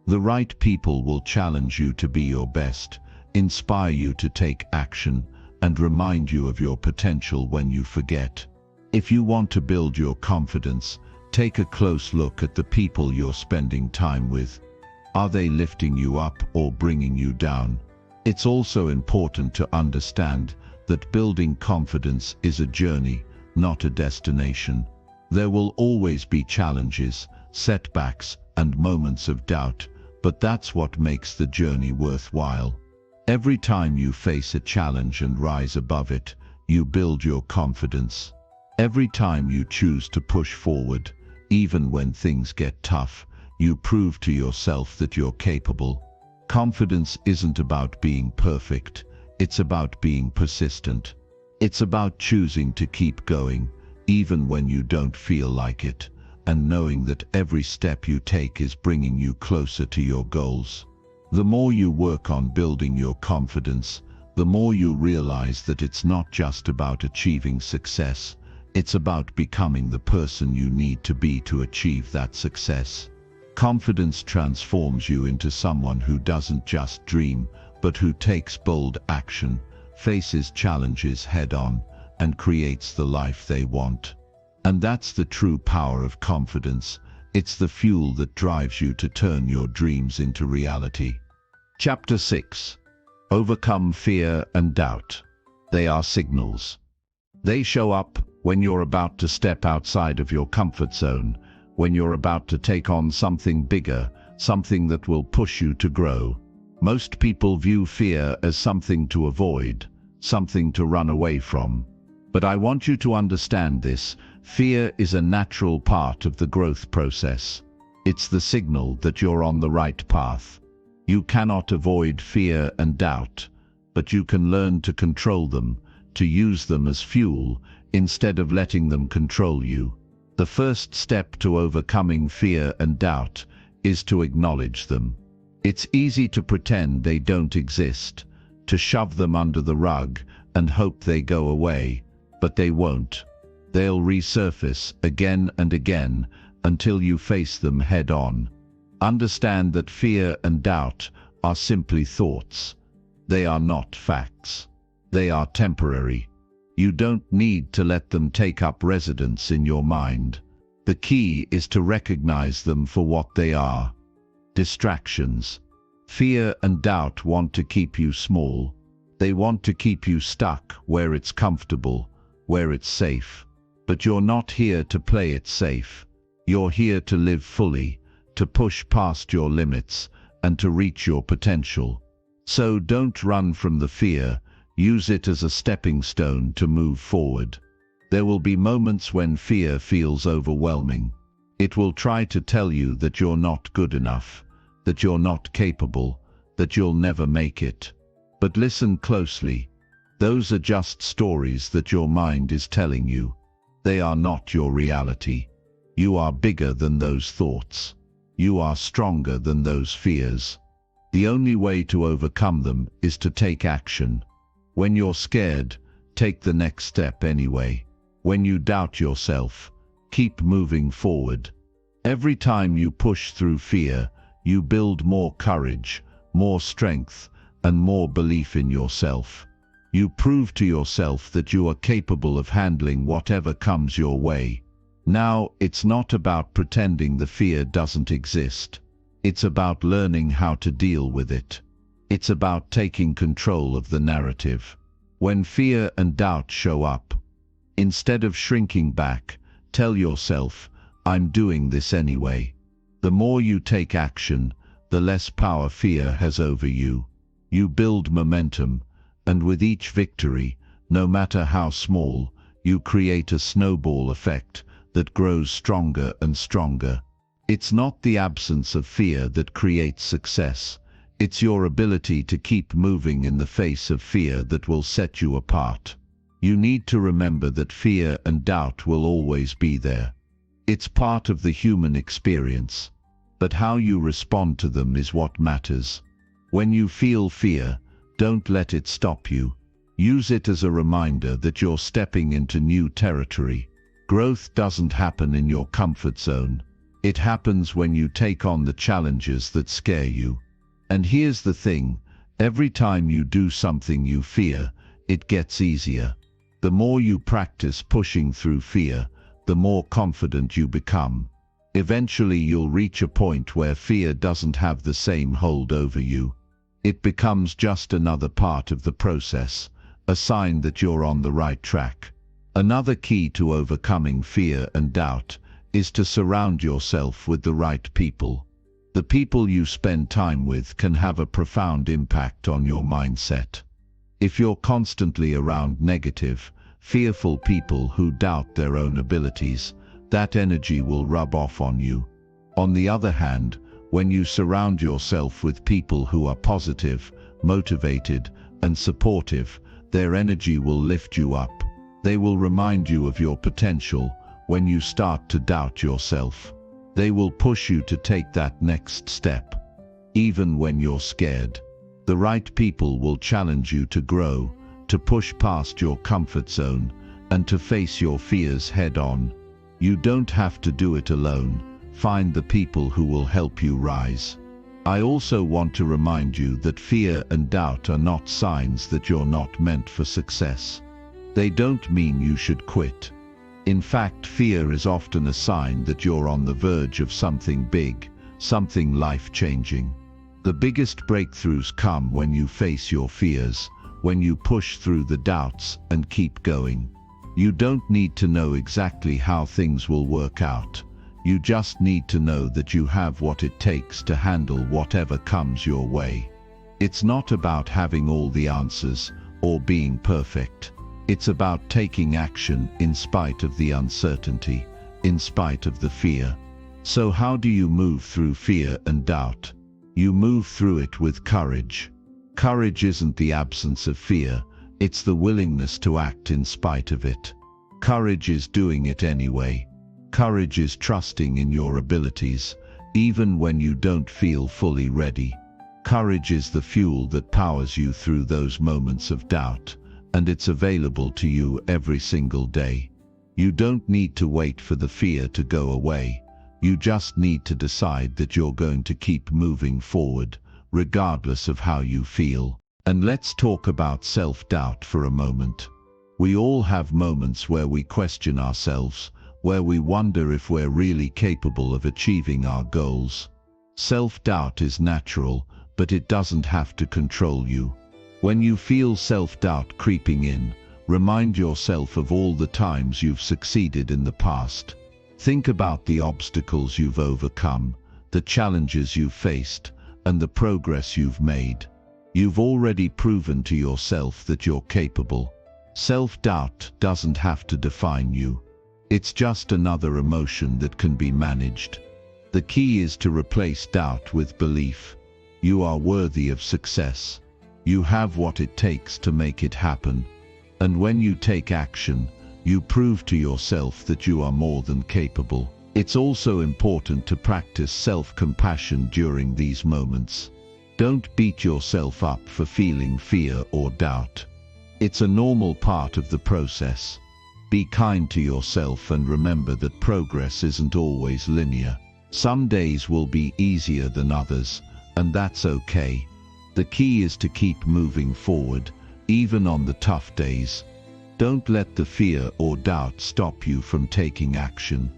The right people will challenge you to be your best, inspire you to take action, and remind you of your potential when you forget. If you want to build your confidence, take a close look at the people you're spending time with. Are they lifting you up or bringing you down? It's also important to understand that building confidence is a journey, not a destination. There will always be challenges, setbacks, and moments of doubt, but that's what makes the journey worthwhile. Every time you face a challenge and rise above it, you build your confidence. Every time you choose to push forward, even when things get tough, you prove to yourself that you're capable. Confidence isn't about being perfect, it's about being persistent. It's about choosing to keep going, even when you don't feel like it, and knowing that every step you take is bringing you closer to your goals. The more you work on building your confidence, the more you realize that it's not just about achieving success, it's about becoming the person you need to be to achieve that success. Confidence transforms you into someone who doesn't just dream, but who takes bold action, faces challenges head-on, and creates the life they want. And that's the true power of confidence. It's the fuel that drives you to turn your dreams into reality. Chapter 6. Overcome fear and doubt. They are signals. They show up when you're about to step outside of your comfort zone, when you're about to take on something bigger, something that will push you to grow. Most people view fear as something to avoid, something to run away from. But I want you to understand this. Fear is a natural part of the growth process. It's the signal that you're on the right path. You cannot avoid fear and doubt, but you can learn to control them, to use them as fuel, instead of letting them control you. The first step to overcoming fear and doubt is to acknowledge them. It's easy to pretend they don't exist, to shove them under the rug and hope they go away, but they won't. They'll resurface again and again until you face them head on. Understand that fear and doubt are simply thoughts. They are not facts. They are temporary. You don't need to let them take up residence in your mind. The key is to recognize them for what they are: distractions. Fear and doubt want to keep you small. They want to keep you stuck where it's comfortable, where it's safe. But you're not here to play it safe. You're here to live fully, to push past your limits, and to reach your potential. So don't run from the fear. Use it as a stepping stone to move forward. There will be moments when fear feels overwhelming. It will try to tell you that you're not good enough, that you're not capable, that you'll never make it. But listen closely. Those are just stories that your mind is telling you. They are not your reality. You are bigger than those thoughts. You are stronger than those fears. The only way to overcome them is to take action. When you're scared, take the next step anyway. When you doubt yourself, keep moving forward. Every time you push through fear, you build more courage, more strength, and more belief in yourself. You prove to yourself that you are capable of handling whatever comes your way. Now, it's not about pretending the fear doesn't exist. It's about learning how to deal with it. It's about taking control of the narrative. When fear and doubt show up, instead of shrinking back, tell yourself, I'm doing this anyway. The more you take action, the less power fear has over you. You build momentum, and with each victory, no matter how small, you create a snowball effect that grows stronger and stronger. It's not the absence of fear that creates success. It's your ability to keep moving in the face of fear that will set you apart. You need to remember that fear and doubt will always be there. It's part of the human experience, but how you respond to them is what matters. When you feel fear, don't let it stop you. Use it as a reminder that you're stepping into new territory. Growth doesn't happen in your comfort zone. It happens when you take on the challenges that scare you. And here's the thing, every time you do something you fear, it gets easier. The more you practice pushing through fear, the more confident you become. Eventually you'll reach a point where fear doesn't have the same hold over you. It becomes just another part of the process, a sign that you're on the right track. Another key to overcoming fear and doubt is to surround yourself with the right people. The people you spend time with can have a profound impact on your mindset. If you're constantly around negative, fearful people who doubt their own abilities, that energy will rub off on you. On the other hand, when you surround yourself with people who are positive, motivated, and supportive, their energy will lift you up. They will remind you of your potential when you start to doubt yourself. They will push you to take that next step. Even when you're scared, the right people will challenge you to grow, to push past your comfort zone, and to face your fears head on. You don't have to do it alone. Find the people who will help you rise. I also want to remind you that fear and doubt are not signs that you're not meant for success. They don't mean you should quit. In fact, fear is often a sign that you're on the verge of something big, something life-changing. The biggest breakthroughs come when you face your fears, when you push through the doubts and keep going. You don't need to know exactly how things will work out. You just need to know that you have what it takes to handle whatever comes your way. It's not about having all the answers or being perfect. It's about taking action in spite of the uncertainty, in spite of the fear. So how do you move through fear and doubt? You move through it with courage. Courage isn't the absence of fear, it's the willingness to act in spite of it. Courage is doing it anyway. Courage is trusting in your abilities, even when you don't feel fully ready. Courage is the fuel that powers you through those moments of doubt, and it's available to you every single day. You don't need to wait for the fear to go away. You just need to decide that you're going to keep moving forward, regardless of how you feel. And let's talk about self-doubt for a moment. We all have moments where we question ourselves, where we wonder if we're really capable of achieving our goals. Self-doubt is natural, but it doesn't have to control you. When you feel self-doubt creeping in, remind yourself of all the times you've succeeded in the past. Think about the obstacles you've overcome, the challenges you've faced, and the progress you've made. You've already proven to yourself that you're capable. Self-doubt doesn't have to define you. It's just another emotion that can be managed. The key is to replace doubt with belief. You are worthy of success. You have what it takes to make it happen. And when you take action, you prove to yourself that you are more than capable. It's also important to practice self-compassion during these moments. Don't beat yourself up for feeling fear or doubt. It's a normal part of the process. Be kind to yourself and remember that progress isn't always linear. Some days will be easier than others, and that's okay. The key is to keep moving forward, even on the tough days. Don't let the fear or doubt stop you from taking action.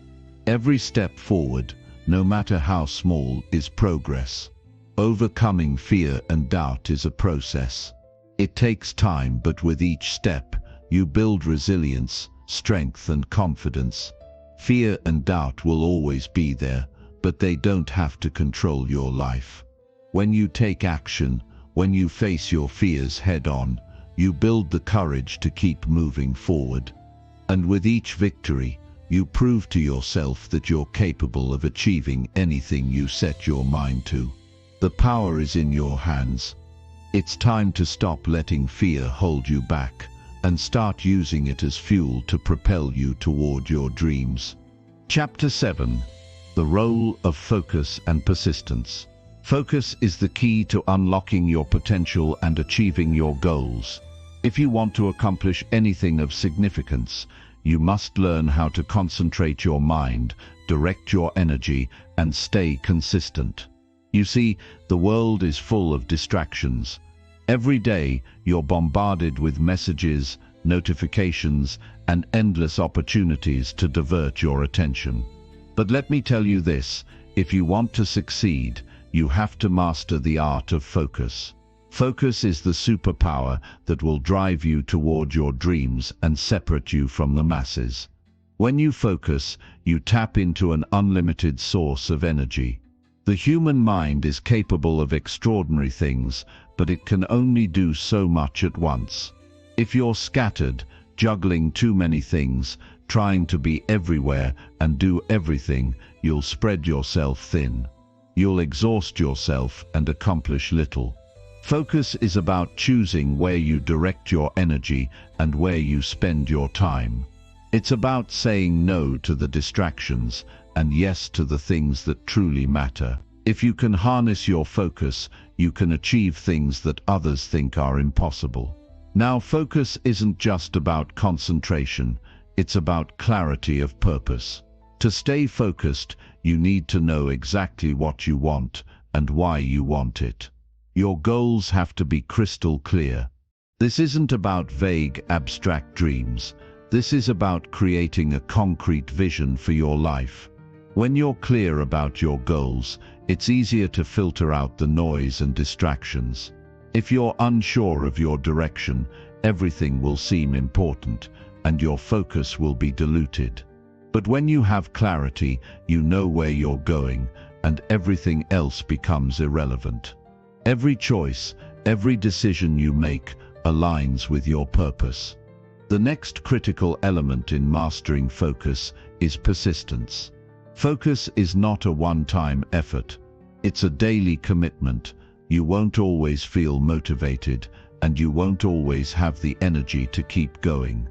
Every step forward, no matter how small, is progress. Overcoming fear and doubt is a process. It takes time, but with each step, you build resilience, strength, and confidence. Fear and doubt will always be there, but they don't have to control your life. When you take action, when you face your fears head-on, you build the courage to keep moving forward. And with each victory, you prove to yourself that you're capable of achieving anything you set your mind to. The power is in your hands. It's time to stop letting fear hold you back and start using it as fuel to propel you toward your dreams. Chapter 7. The Role of Focus and Persistence. Focus is the key to unlocking your potential and achieving your goals. If you want to accomplish anything of significance, you must learn how to concentrate your mind, direct your energy, and stay consistent. You see, the world is full of distractions. Every day, you're bombarded with messages, notifications, and endless opportunities to divert your attention. But let me tell you this, if you want to succeed, you have to master the art of focus. Focus is the superpower that will drive you toward your dreams and separate you from the masses. When you focus, you tap into an unlimited source of energy. The human mind is capable of extraordinary things, but it can only do so much at once. If you're scattered, juggling too many things, trying to be everywhere and do everything, you'll spread yourself thin. You'll exhaust yourself and accomplish little. Focus is about choosing where you direct your energy and where you spend your time. It's about saying no to the distractions and yes to the things that truly matter. If you can harness your focus, you can achieve things that others think are impossible. Now, focus isn't just about concentration, it's about clarity of purpose. To stay focused, you need to know exactly what you want and why you want it. Your goals have to be crystal clear. This isn't about vague, abstract dreams. This is about creating a concrete vision for your life. When you're clear about your goals, it's easier to filter out the noise and distractions. If you're unsure of your direction, everything will seem important, and your focus will be diluted. But when you have clarity, you know where you're going, and everything else becomes irrelevant. Every choice, every decision you make, aligns with your purpose. The next critical element in mastering focus is persistence. Focus is not a one-time effort. It's a daily commitment. You won't always feel motivated, and you won't always have the energy to keep going.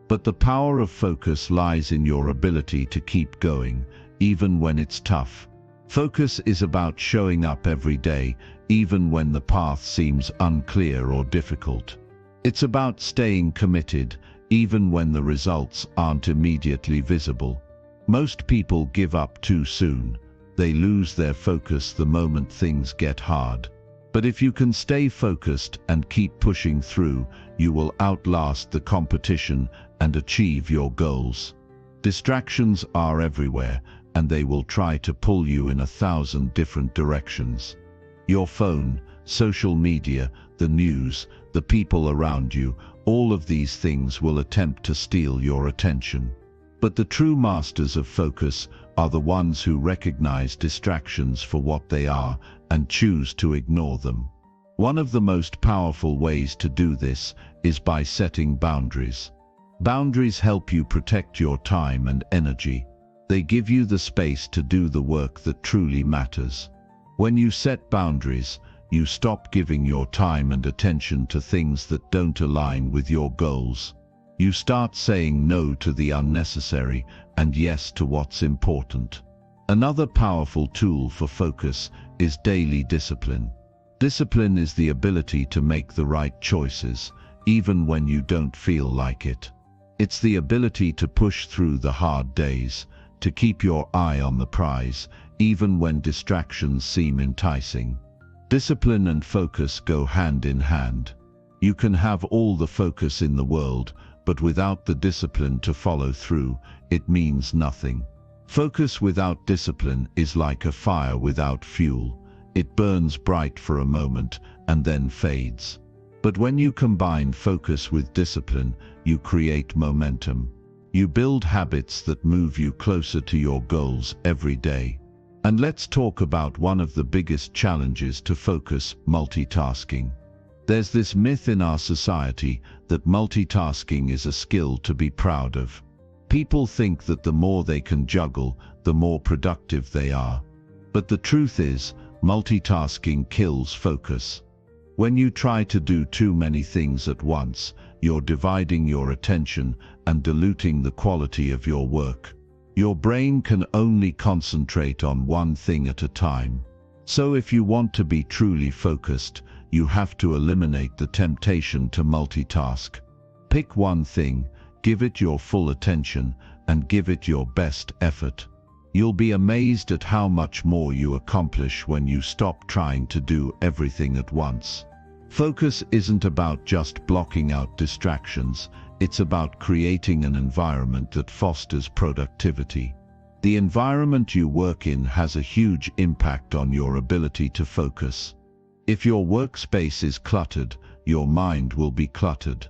But the power of focus lies in your ability to keep going, even when it's tough. Focus is about showing up every day, even when the path seems unclear or difficult. It's about staying committed, even when the results aren't immediately visible. Most people give up too soon. They lose their focus the moment things get hard. But if you can stay focused and keep pushing through, you will outlast the competition and achieve your goals. Distractions are everywhere, and they will try to pull you in 1,000 different directions. Your phone, social media, the news, the people around you, all of these things will attempt to steal your attention. But the true masters of focus are the ones who recognize distractions for what they are and choose to ignore them. One of the most powerful ways to do this is by setting boundaries. Boundaries help you protect your time and energy. They give you the space to do the work that truly matters. When you set boundaries, you stop giving your time and attention to things that don't align with your goals. You start saying no to the unnecessary and yes to what's important. Another powerful tool for focus is daily discipline. Discipline is the ability to make the right choices, even when you don't feel like it. It's the ability to push through the hard days, to keep your eye on the prize, even when distractions seem enticing. Discipline and focus go hand in hand. You can have all the focus in the world, but without the discipline to follow through, it means nothing. Focus without discipline is like a fire without fuel. It burns bright for a moment and then fades. But when you combine focus with discipline, you create momentum. You build habits that move you closer to your goals every day. And let's talk about one of the biggest challenges to focus: multitasking. There's this myth in our society that multitasking is a skill to be proud of. People think that the more they can juggle, the more productive they are. But the truth is, multitasking kills focus. When you try to do too many things at once, you're dividing your attention and diluting the quality of your work. Your brain can only concentrate on one thing at a time. So if you want to be truly focused, you have to eliminate the temptation to multitask. Pick one thing, give it your full attention, and give it your best effort. You'll be amazed at how much more you accomplish when you stop trying to do everything at once. Focus isn't about just blocking out distractions, it's about creating an environment that fosters productivity. The environment you work in has a huge impact on your ability to focus. If your workspace is cluttered, your mind will be cluttered.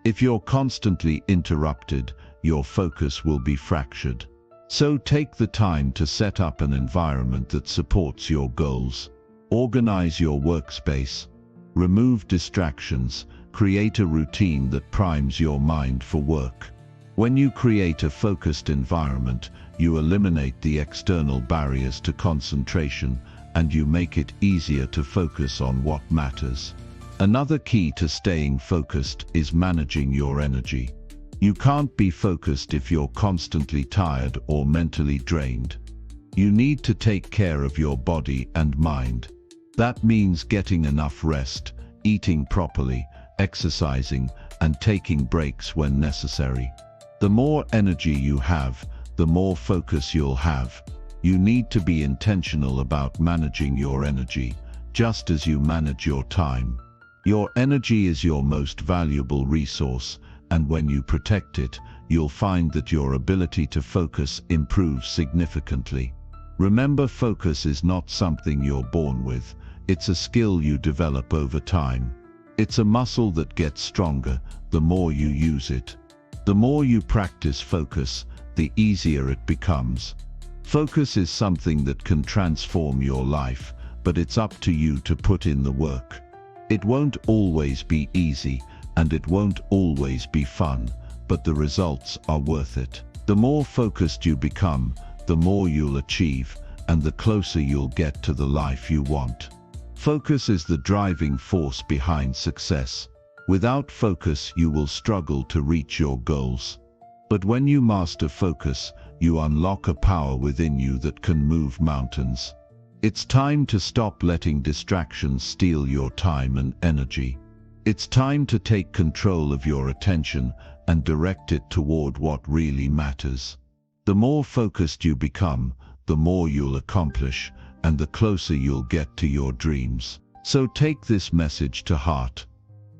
If you're constantly interrupted, your focus will be fractured. So take the time to set up an environment that supports your goals. Organize your workspace. Remove distractions. Create a routine that primes your mind for work. When you create a focused environment, you eliminate the external barriers to concentration, and you make it easier to focus on what matters. Another key to staying focused is managing your energy. You can't be focused if you're constantly tired or mentally drained. You need to take care of your body and mind. That means getting enough rest, eating properly, exercising, and taking breaks when necessary. The more energy you have, the more focus you'll have. You need to be intentional about managing your energy, just as you manage your time. Your energy is your most valuable resource, and when you protect it, you'll find that your ability to focus improves significantly. Remember, focus is not something you're born with. It's a skill you develop over time. It's a muscle that gets stronger the more you use it. The more you practice focus, the easier it becomes. Focus is something that can transform your life, but it's up to you to put in the work. It won't always be easy, and it won't always be fun, but the results are worth it. The more focused you become, the more you'll achieve, and the closer you'll get to the life you want. Focus is the driving force behind success. Without focus, you will struggle to reach your goals. But when you master focus, you unlock a power within you that can move mountains. It's time to stop letting distractions steal your time and energy. It's time to take control of your attention and direct it toward what really matters. The more focused you become, the more you'll accomplish, and the closer you'll get to your dreams. So take this message to heart.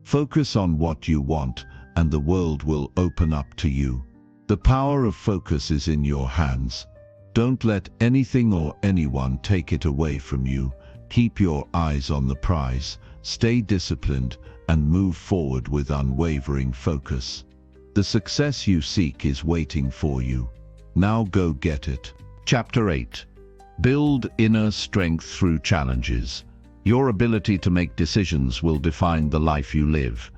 Focus on what you want, and the world will open up to you. The power of focus is in your hands. Don't let anything or anyone take it away from you. Keep your eyes on the prize, stay disciplined, and move forward with unwavering focus. The success you seek is waiting for you. Now go get it. Chapter 8. Build inner strength through challenges. Your ability to make decisions will define the life you live.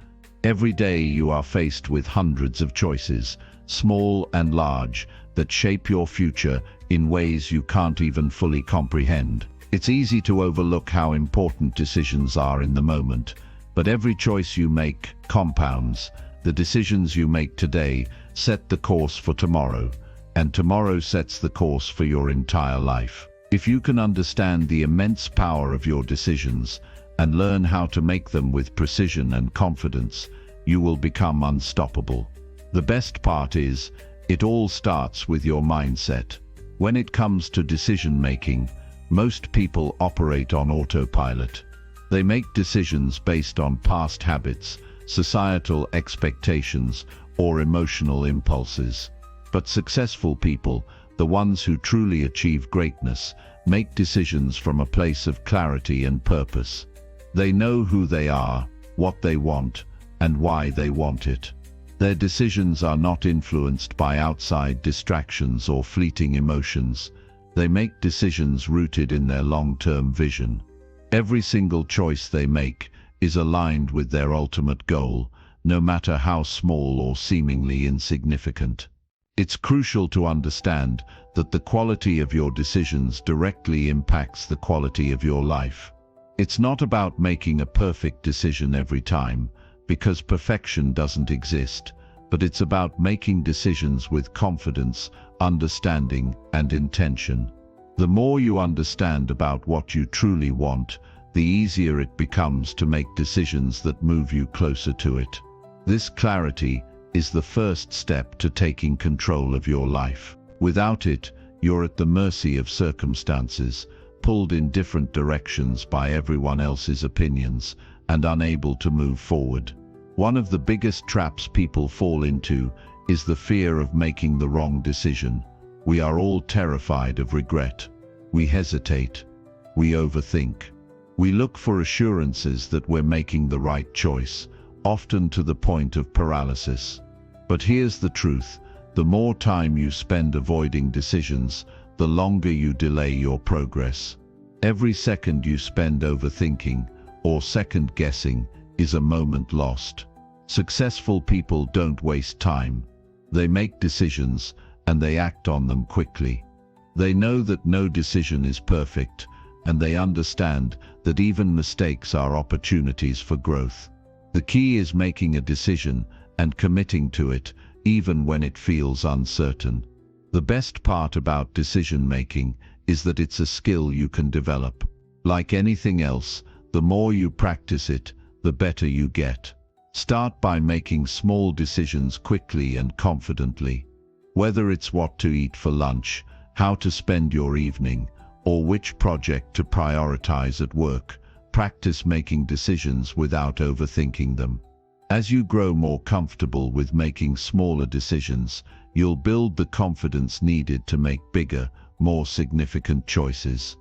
Every day you are faced with hundreds of choices, small and large, that shape your future in ways you can't even fully comprehend. It's easy to overlook how important decisions are in the moment, but every choice you make compounds. The decisions you make today set the course for tomorrow, and tomorrow sets the course for your entire life. If you can understand the immense power of your decisions and learn how to make them with precision and confidence, you will become unstoppable. The best part is, it all starts with your mindset. When it comes to decision-making, most people operate on autopilot. They make decisions based on past habits, societal expectations, or emotional impulses. But successful people, the ones who truly achieve greatness, make decisions from a place of clarity and purpose. They know who they are, what they want, and why they want it. Their decisions are not influenced by outside distractions or fleeting emotions. They make decisions rooted in their long-term vision. Every single choice they make is aligned with their ultimate goal, no matter how small or seemingly insignificant. It's crucial to understand that the quality of your decisions directly impacts the quality of your life. It's not about making a perfect decision every time, because perfection doesn't exist, but it's about making decisions with confidence, understanding, and intention. The more you understand about what you truly want, the easier it becomes to make decisions that move you closer to it. This clarity is the first step to taking control of your life. Without it, you're at the mercy of circumstances, pulled in different directions by everyone else's opinions, and unable to move forward. One of the biggest traps people fall into is the fear of making the wrong decision. We are all terrified of regret. We hesitate. We overthink. We look for assurances that we're making the right choice, often to the point of paralysis. But here's the truth: the more time you spend avoiding decisions, the longer you delay your progress. Every second you spend overthinking or second-guessing is a moment lost. Successful people don't waste time. They make decisions, and they act on them quickly. They know that no decision is perfect, and they understand that even mistakes are opportunities for growth. The key is making a decision and committing to it, even when it feels uncertain. The best part about decision-making is that it's a skill you can develop. Like anything else, the more you practice it, the better you get. Start by making small decisions quickly and confidently. Whether it's what to eat for lunch, how to spend your evening, or which project to prioritize at work, Practice making decisions without overthinking them. As you grow more comfortable with making smaller decisions, you'll build the confidence needed to make bigger, more significant choices.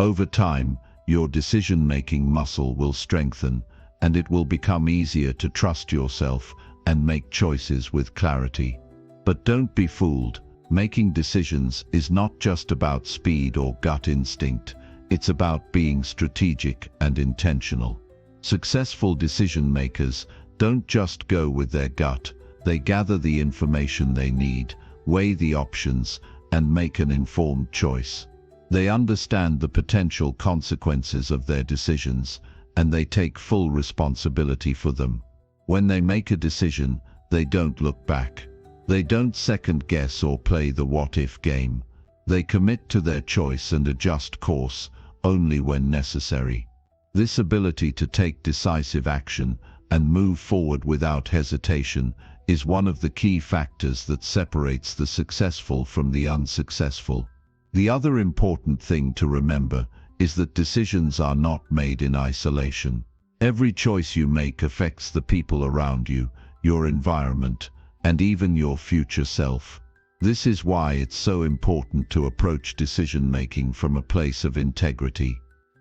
Over time, your decision-making muscle will strengthen, and it will become easier to trust yourself and make choices with clarity. But don't be fooled. Making decisions is not just about speed or gut instinct. It's about being strategic and intentional. Successful decision makers don't just go with their gut. They gather the information they need, weigh the options, and make an informed choice. They understand the potential consequences of their decisions, and they take full responsibility for them. When they make a decision, they don't look back. They don't second-guess or play the what-if game. They commit to their choice and adjust course only when necessary. This ability to take decisive action and move forward without hesitation is one of the key factors that separates the successful from the unsuccessful. The other important thing to remember is that decisions are not made in isolation. Every choice you make affects the people around you, your environment, and even your future self. This is why it's so important to approach decision-making from a place of integrity.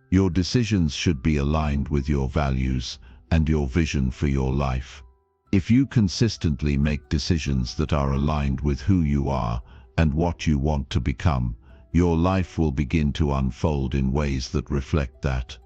Your decisions should be aligned with your values and your vision for your life. If you consistently make decisions that are aligned with who you are and what you want to become, your life will begin to unfold in ways that reflect that.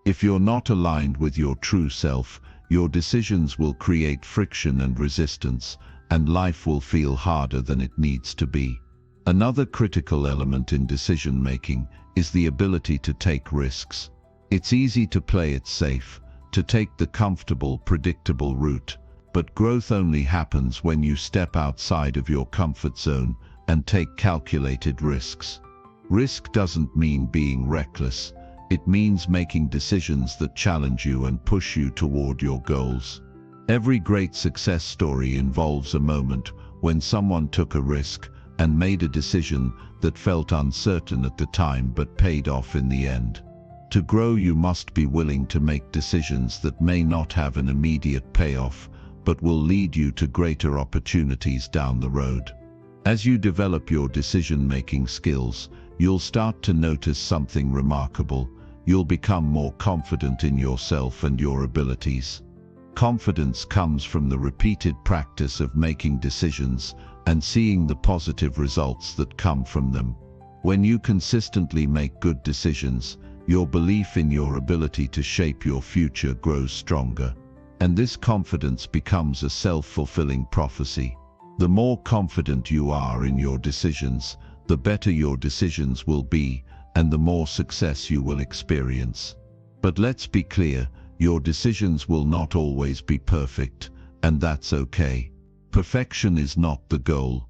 If you're not aligned with your true self, your decisions will create friction and resistance, and life will feel harder than it needs to be. Another critical element in decision-making is the ability to take risks. It's easy to play it safe, to take the comfortable, predictable route, but growth only happens when you step outside of your comfort zone and take calculated risks. Risk doesn't mean being reckless. It means making decisions that challenge you and push you toward your goals. Every great success story involves a moment when someone took a risk and made a decision that felt uncertain at the time but paid off in the end. To grow, you must be willing to make decisions that may not have an immediate payoff, but will lead you to greater opportunities down the road. As you develop your decision-making skills, you'll start to notice something remarkable. You'll become more confident in yourself and your abilities. Confidence comes from the repeated practice of making decisions and seeing the positive results that come from them. When you consistently make good decisions, your belief in your ability to shape your future grows stronger. And this confidence becomes a self-fulfilling prophecy. The more confident you are in your decisions, the better your decisions will be, and the more success you will experience. But let's be clear, your decisions will not always be perfect, and that's okay. Perfection is not the goal.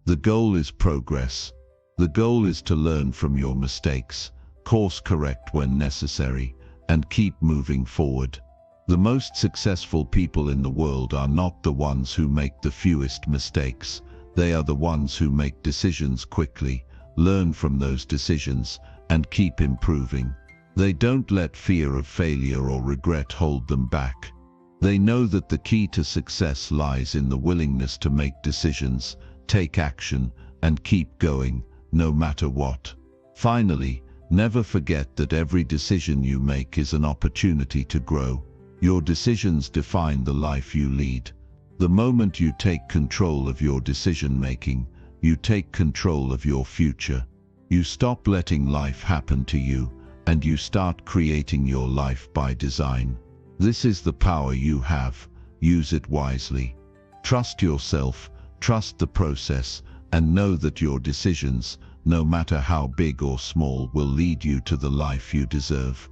The goal is progress. The goal is to learn from your mistakes, course correct when necessary, and keep moving forward. The most successful people in the world are not the ones who make the fewest mistakes. They are the ones who make decisions quickly, learn from those decisions, and keep improving. They don't let fear of failure or regret hold them back. They know that the key to success lies in the willingness to make decisions, take action, and keep going, no matter what. Finally, never forget that every decision you make is an opportunity to grow. Your decisions define the life you lead. The moment you take control of your decision-making, you take control of your future. You stop letting life happen to you, and you start creating your life by design. This is the power you have. Use it wisely. Trust yourself, trust the process, and know that your decisions, no matter how big or small, will lead you to the life you deserve.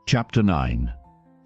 Chapter 9.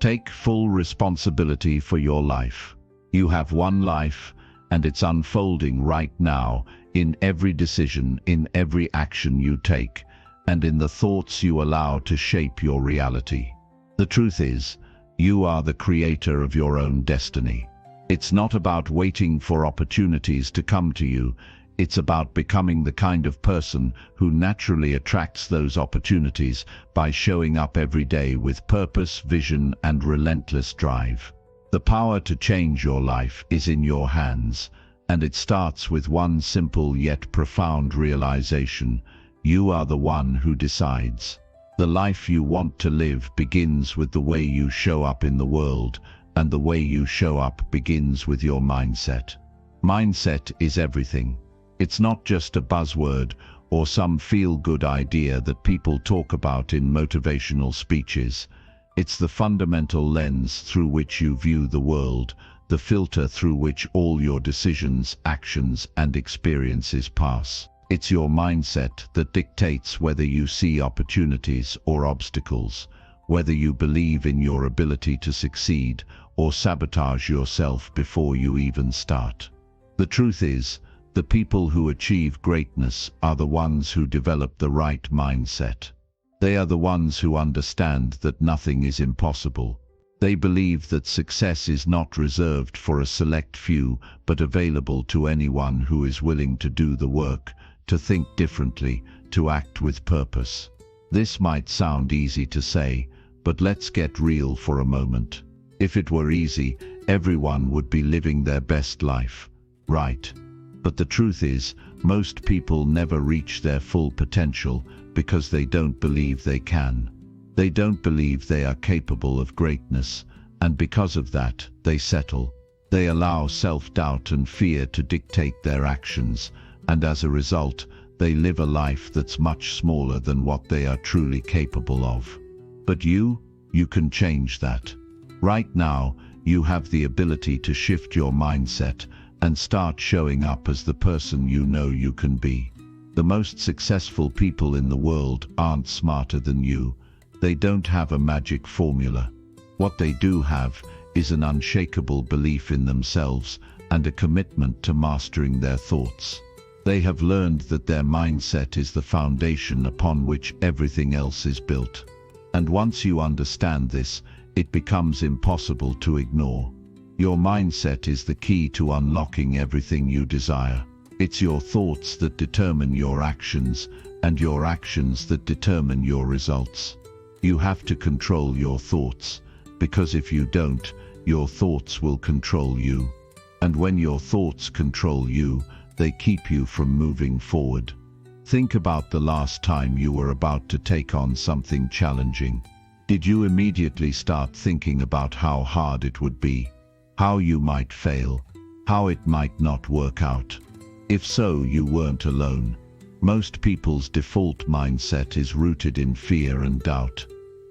Take full responsibility for your life. You have one life, and it's unfolding right now, in every decision, in every action you take, and in the thoughts you allow to shape your reality. The truth is, you are the creator of your own destiny. It's not about waiting for opportunities to come to you. It's about becoming the kind of person who naturally attracts those opportunities by showing up every day with purpose, vision, and relentless drive. The power to change your life is in your hands, and it starts with one simple yet profound realization: you are the one who decides. The life you want to live begins with the way you show up in the world, and the way you show up begins with your mindset. Mindset is everything. It's not just a buzzword or some feel-good idea that people talk about in motivational speeches. It's the fundamental lens through which you view the world, the filter through which all your decisions, actions, and experiences pass. It's your mindset that dictates whether you see opportunities or obstacles, whether you believe in your ability to succeed or sabotage yourself before you even start. The truth is, the people who achieve greatness are the ones who develop the right mindset. They are the ones who understand that nothing is impossible. They believe that success is not reserved for a select few, but available to anyone who is willing to do the work, to think differently, to act with purpose. This might sound easy to say, but let's get real for a moment. If it were easy, everyone would be living their best life, right? But the truth is, most people never reach their full potential because they don't believe they can. They don't believe they are capable of greatness, and because of that, they settle. They allow self-doubt and fear to dictate their actions, and as a result, they live a life that's much smaller than what they are truly capable of. But you can change that. Right now, you have the ability to shift your mindset and start showing up as the person you know you can be. The most successful people in the world aren't smarter than you. They don't have a magic formula. What they do have is an unshakable belief in themselves and a commitment to mastering their thoughts. They have learned that their mindset is the foundation upon which everything else is built. And once you understand this, it becomes impossible to ignore. Your mindset is the key to unlocking everything you desire. It's your thoughts that determine your actions, and your actions that determine your results. You have to control your thoughts, because if you don't, your thoughts will control you. And when your thoughts control you, they keep you from moving forward. Think about the last time you were about to take on something challenging. Did you immediately start thinking about how hard it would be? How you might fail? How it might not work out? If so, you weren't alone. Most people's default mindset is rooted in fear and doubt.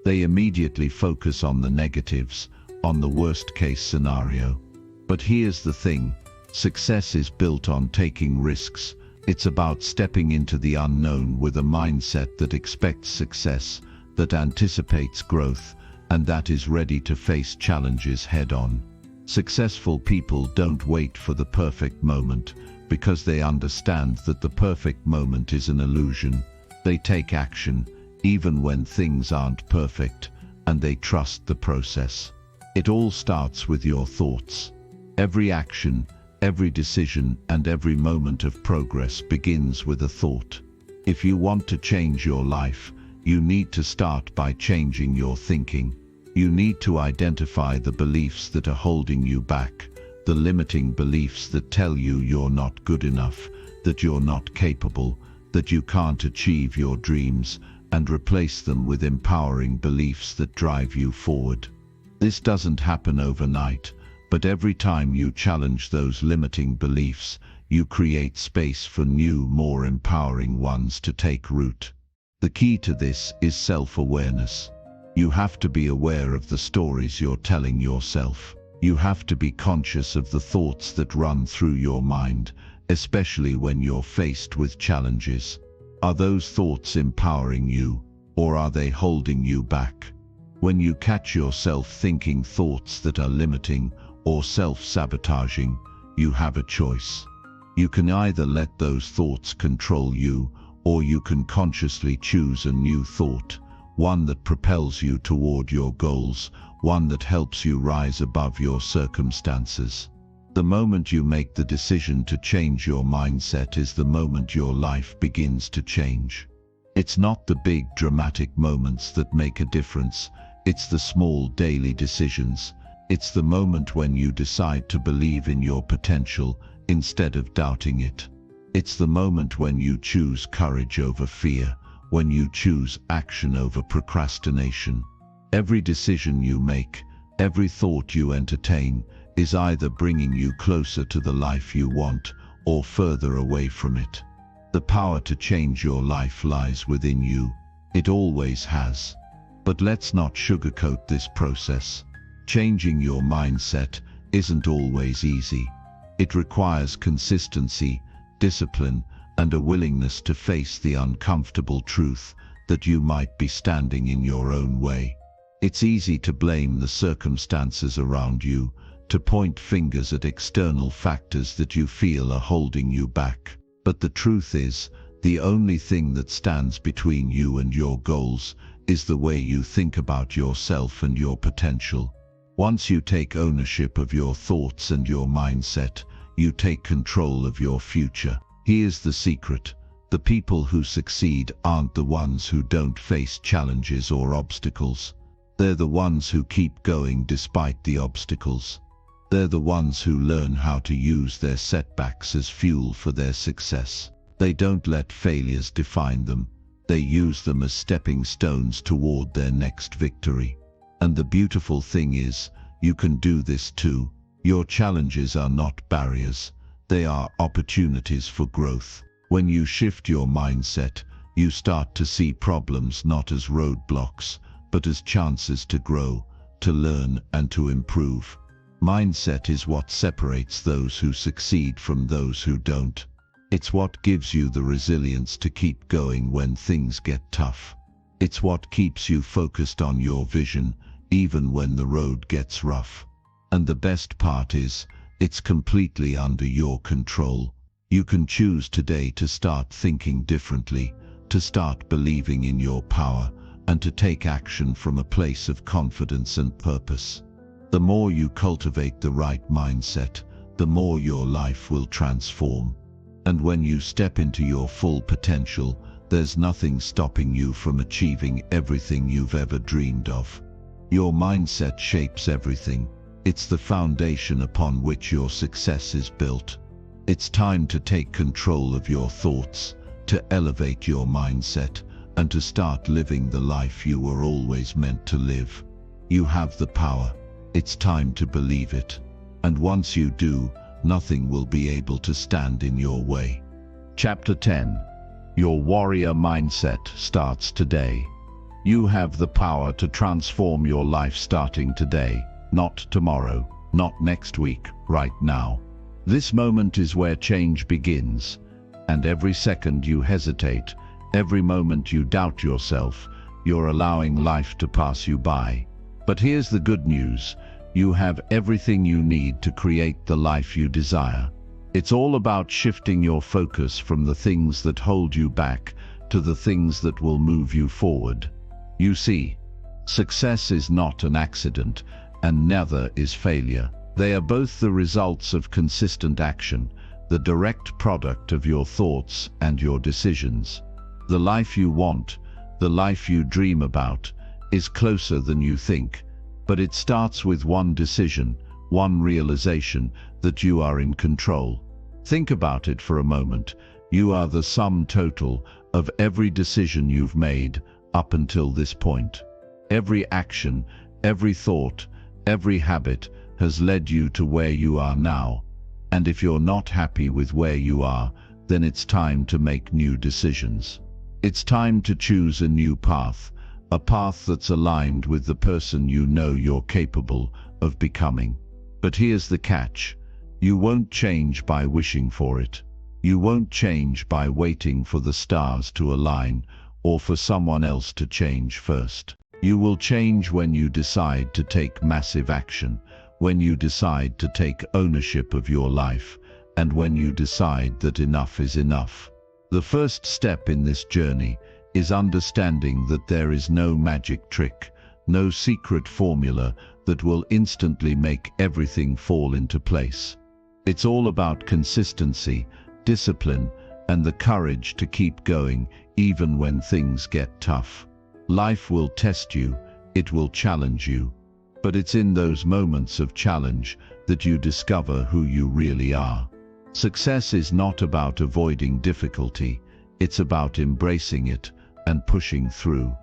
They immediately focus on the negatives, on the worst-case scenario. But here's the thing: success is built on taking risks. It's about stepping into the unknown with a mindset that expects success, that anticipates growth, and that is ready to face challenges head-on. Successful people don't wait for the perfect moment, because they understand that the perfect moment is an illusion. They take action, even when things aren't perfect, and they trust the process. It all starts with your thoughts. Every action, every decision, and every moment of progress begins with a thought. If you want to change your life, you need to start by changing your thinking. You need to identify the beliefs that are holding you back, the limiting beliefs that tell you you're not good enough, that you're not capable, that you can't achieve your dreams, and replace them with empowering beliefs that drive you forward. This doesn't happen overnight, but every time you challenge those limiting beliefs, you create space for new, more empowering ones to take root. The key to this is self-awareness. You have to be aware of the stories you're telling yourself. You have to be conscious of the thoughts that run through your mind, especially when you're faced with challenges. Are those thoughts empowering you, or are they holding you back? When you catch yourself thinking thoughts that are limiting or self-sabotaging, you have a choice. You can either let those thoughts control you, or you can consciously choose a new thought, one that propels you toward your goals, one that helps you rise above your circumstances. The moment you make the decision to change your mindset is the moment your life begins to change. It's not the big dramatic moments that make a difference, it's the small daily decisions. It's the moment when you decide to believe in your potential instead of doubting it. It's the moment when you choose courage over fear, when you choose action over procrastination. Every decision you make, every thought you entertain, is either bringing you closer to the life you want or further away from it. The power to change your life lies within you. It always has. But let's not sugarcoat this process. Changing your mindset isn't always easy. It requires consistency, discipline, and a willingness to face the uncomfortable truth that you might be standing in your own way. It's easy to blame the circumstances around you, to point fingers at external factors that you feel are holding you back. But the truth is, the only thing that stands between you and your goals is the way you think about yourself and your potential. Once you take ownership of your thoughts and your mindset, you take control of your future. Here's the secret. The people who succeed aren't the ones who don't face challenges or obstacles. They're the ones who keep going despite the obstacles. They're the ones who learn how to use their setbacks as fuel for their success. They don't let failures define them. They use them as stepping stones toward their next victory. And the beautiful thing is, you can do this too. Your challenges are not barriers. They are opportunities for growth. When you shift your mindset, you start to see problems not as roadblocks, but as chances to grow, to learn, and to improve. Mindset is what separates those who succeed from those who don't. It's what gives you the resilience to keep going when things get tough. It's what keeps you focused on your vision, even when the road gets rough. And the best part is, it's completely under your control. You can choose today to start thinking differently, to start believing in your power, and to take action from a place of confidence and purpose. The more you cultivate the right mindset, the more your life will transform. And when you step into your full potential, there's nothing stopping you from achieving everything you've ever dreamed of. Your mindset shapes everything. It's the foundation upon which your success is built. It's time to take control of your thoughts, to elevate your mindset, and to start living the life you were always meant to live. You have the power. It's time to believe it. And once you do, nothing will be able to stand in your way. Chapter 10. Your warrior mindset starts today. You have the power to transform your life starting today, not tomorrow, not next week, right now. This moment is where change begins, and every second you hesitate, every moment you doubt yourself, you're allowing life to pass you by. But here's the good news. You have everything you need to create the life you desire. It's all about shifting your focus from the things that hold you back to the things that will move you forward. You see, success is not an accident, and neither is failure. They are both the results of consistent action, the direct product of your thoughts and your decisions. The life you want, the life you dream about, is closer than you think. But it starts with one decision, one realization that you are in control. Think about it for a moment. You are the sum total of every decision you've made up until this point. Every action, every thought, every habit has led you to where you are now. And if you're not happy with where you are, then it's time to make new decisions. It's time to choose a new path. A path that's aligned with the person you know you're capable of becoming. But here's the catch. You won't change by wishing for it. You won't change by waiting for the stars to align or for someone else to change first. You will change when you decide to take massive action, when you decide to take ownership of your life, and when you decide that enough is enough. The first step in this journey is understanding that there is no magic trick, no secret formula that will instantly make everything fall into place. It's all about consistency, discipline, and the courage to keep going even when things get tough. Life will test you, it will challenge you. But it's in those moments of challenge that you discover who you really are. Success is not about avoiding difficulty, it's about embracing it and pushing through.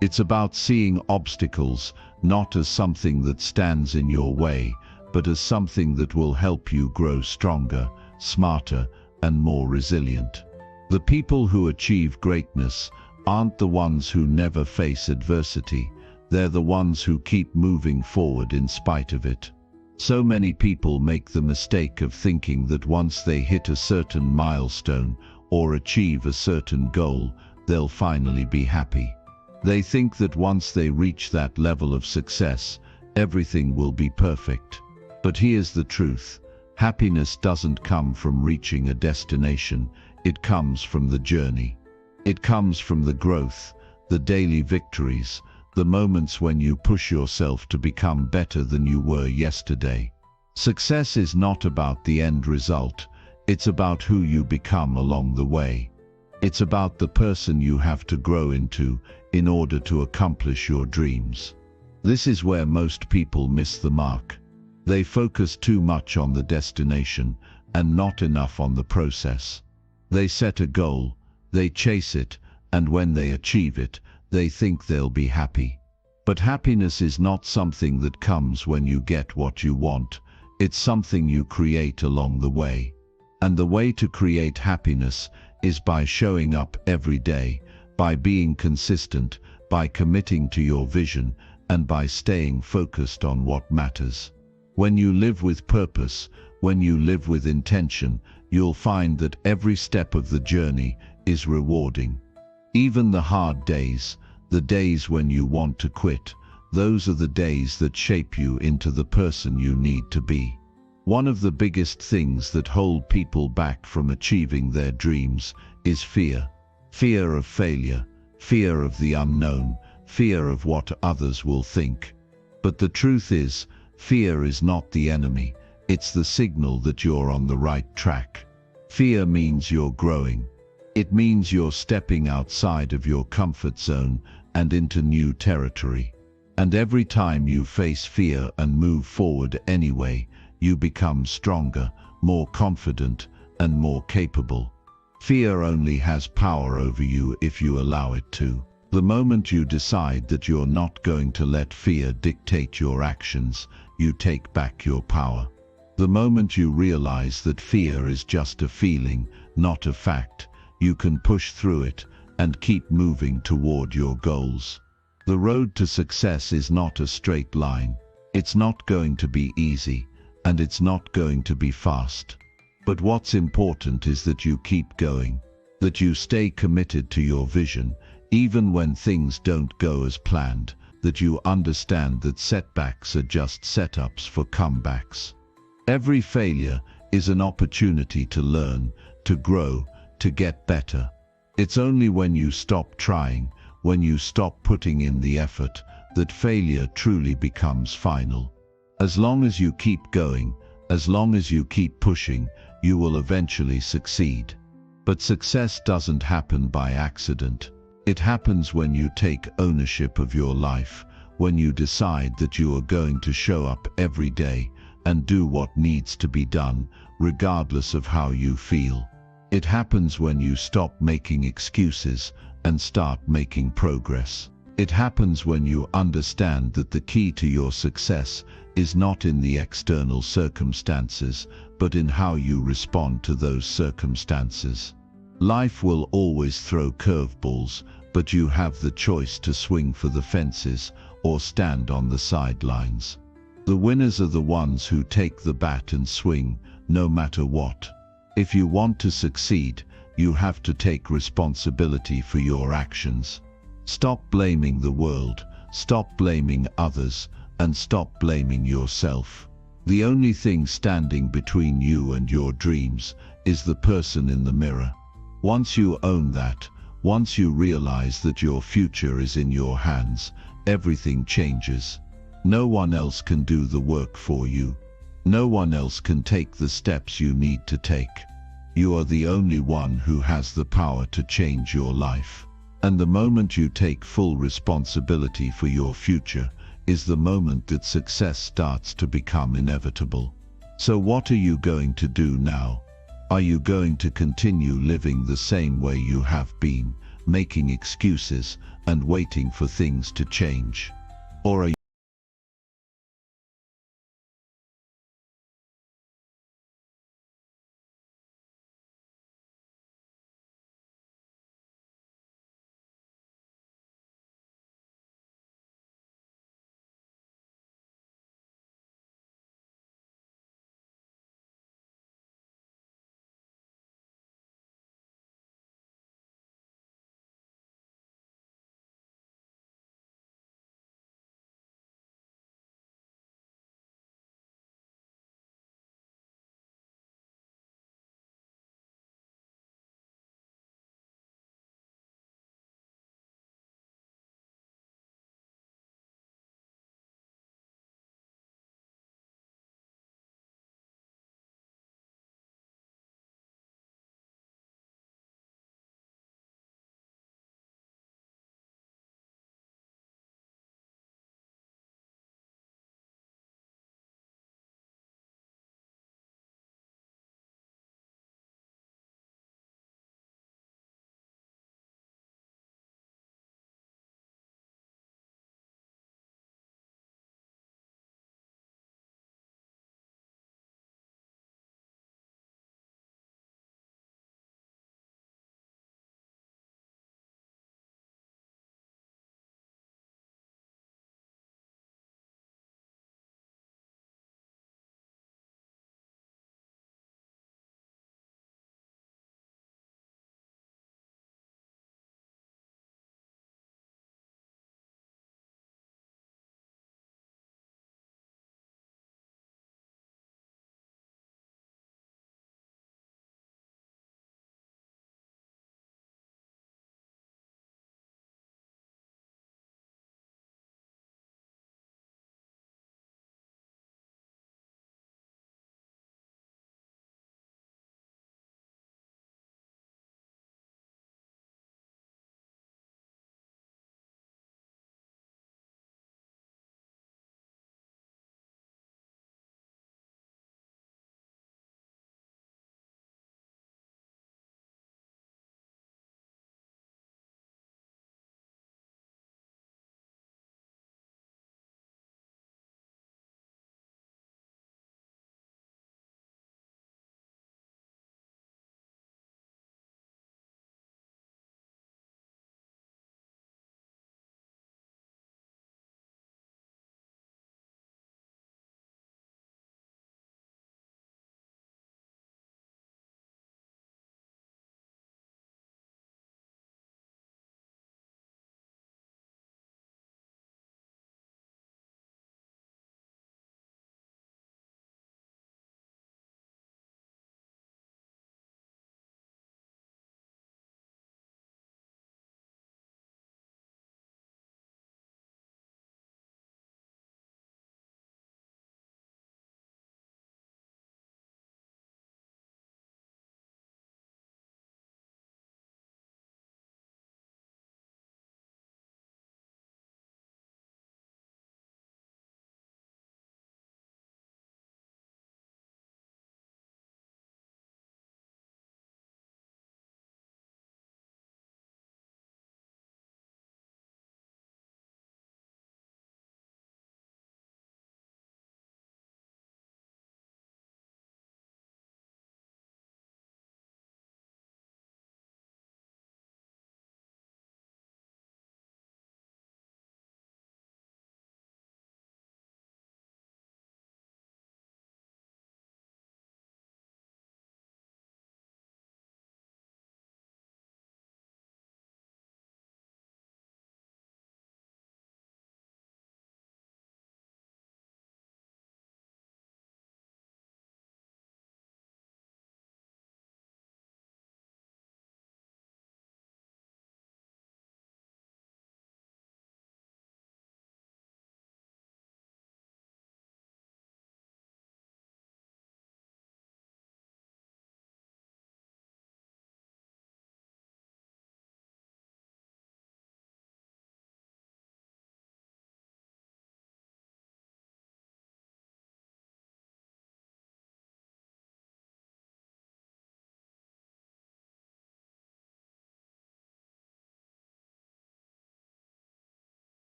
It's about seeing obstacles not as something that stands in your way, but as something that will help you grow stronger, smarter, and more resilient. The people who achieve greatness aren't the ones who never face adversity, they're the ones who keep moving forward in spite of it. So many people make the mistake of thinking that once they hit a certain milestone or achieve a certain goal, they'll finally be happy. They think that once they reach that level of success, everything will be perfect. But here's the truth. Happiness doesn't come from reaching a destination, it comes from the journey. It comes from the growth, the daily victories, the moments when you push yourself to become better than you were yesterday. Success is not about the end result, it's about who you become along the way. It's about the person you have to grow into in order to accomplish your dreams. This is where most people miss the mark. They focus too much on the destination and not enough on the process. They set a goal, they chase it, and when they achieve it, they think they'll be happy. But happiness is not something that comes when you get what you want, it's something you create along the way. And the way to create happiness is by showing up every day, by being consistent, by committing to your vision, and by staying focused on what matters. When you live with purpose, when you live with intention, you'll find that every step of the journey is rewarding. Even the hard days, the days when you want to quit, those are the days that shape you into the person you need to be. One of the biggest things that hold people back from achieving their dreams is fear. Fear of failure, fear of the unknown, fear of what others will think. But the truth is, fear is not the enemy, it's the signal that you're on the right track. Fear means you're growing. It means you're stepping outside of your comfort zone and into new territory. And every time you face fear and move forward anyway, you become stronger, more confident, and more capable. Fear only has power over you if you allow it to. The moment you decide that you're not going to let fear dictate your actions, you take back your power. The moment you realize that fear is just a feeling, not a fact, you can push through it and keep moving toward your goals. The road to success is not a straight line. It's not going to be easy, and it's not going to be fast. But what's important is that you keep going, that you stay committed to your vision, even when things don't go as planned, that you understand that setbacks are just setups for comebacks. Every failure is an opportunity to learn, to grow, to get better. It's only when you stop trying, when you stop putting in the effort, that failure truly becomes final. As long as you keep going, as long as you keep pushing, you will eventually succeed. But success doesn't happen by accident. It happens when you take ownership of your life, when you decide that you are going to show up every day and do what needs to be done, regardless of how you feel. It happens when you stop making excuses and start making progress. It happens when you understand that the key to your success is not in the external circumstances, but in how you respond to those circumstances. Life will always throw curveballs, but you have the choice to swing for the fences or stand on the sidelines. The winners are the ones who take the bat and swing, no matter what. If you want to succeed, you have to take responsibility for your actions. Stop blaming the world, stop blaming others, and stop blaming yourself. The only thing standing between you and your dreams is the person in the mirror. Once you own that, once you realize that your future is in your hands, everything changes. No one else can do the work for you. No one else can take the steps you need to take. You are the only one who has the power to change your life. And the moment you take full responsibility for your future is the moment that success starts to become inevitable. So what are you going to do now? Are you going to continue living the same way you have been, making excuses and waiting for things to change? Or are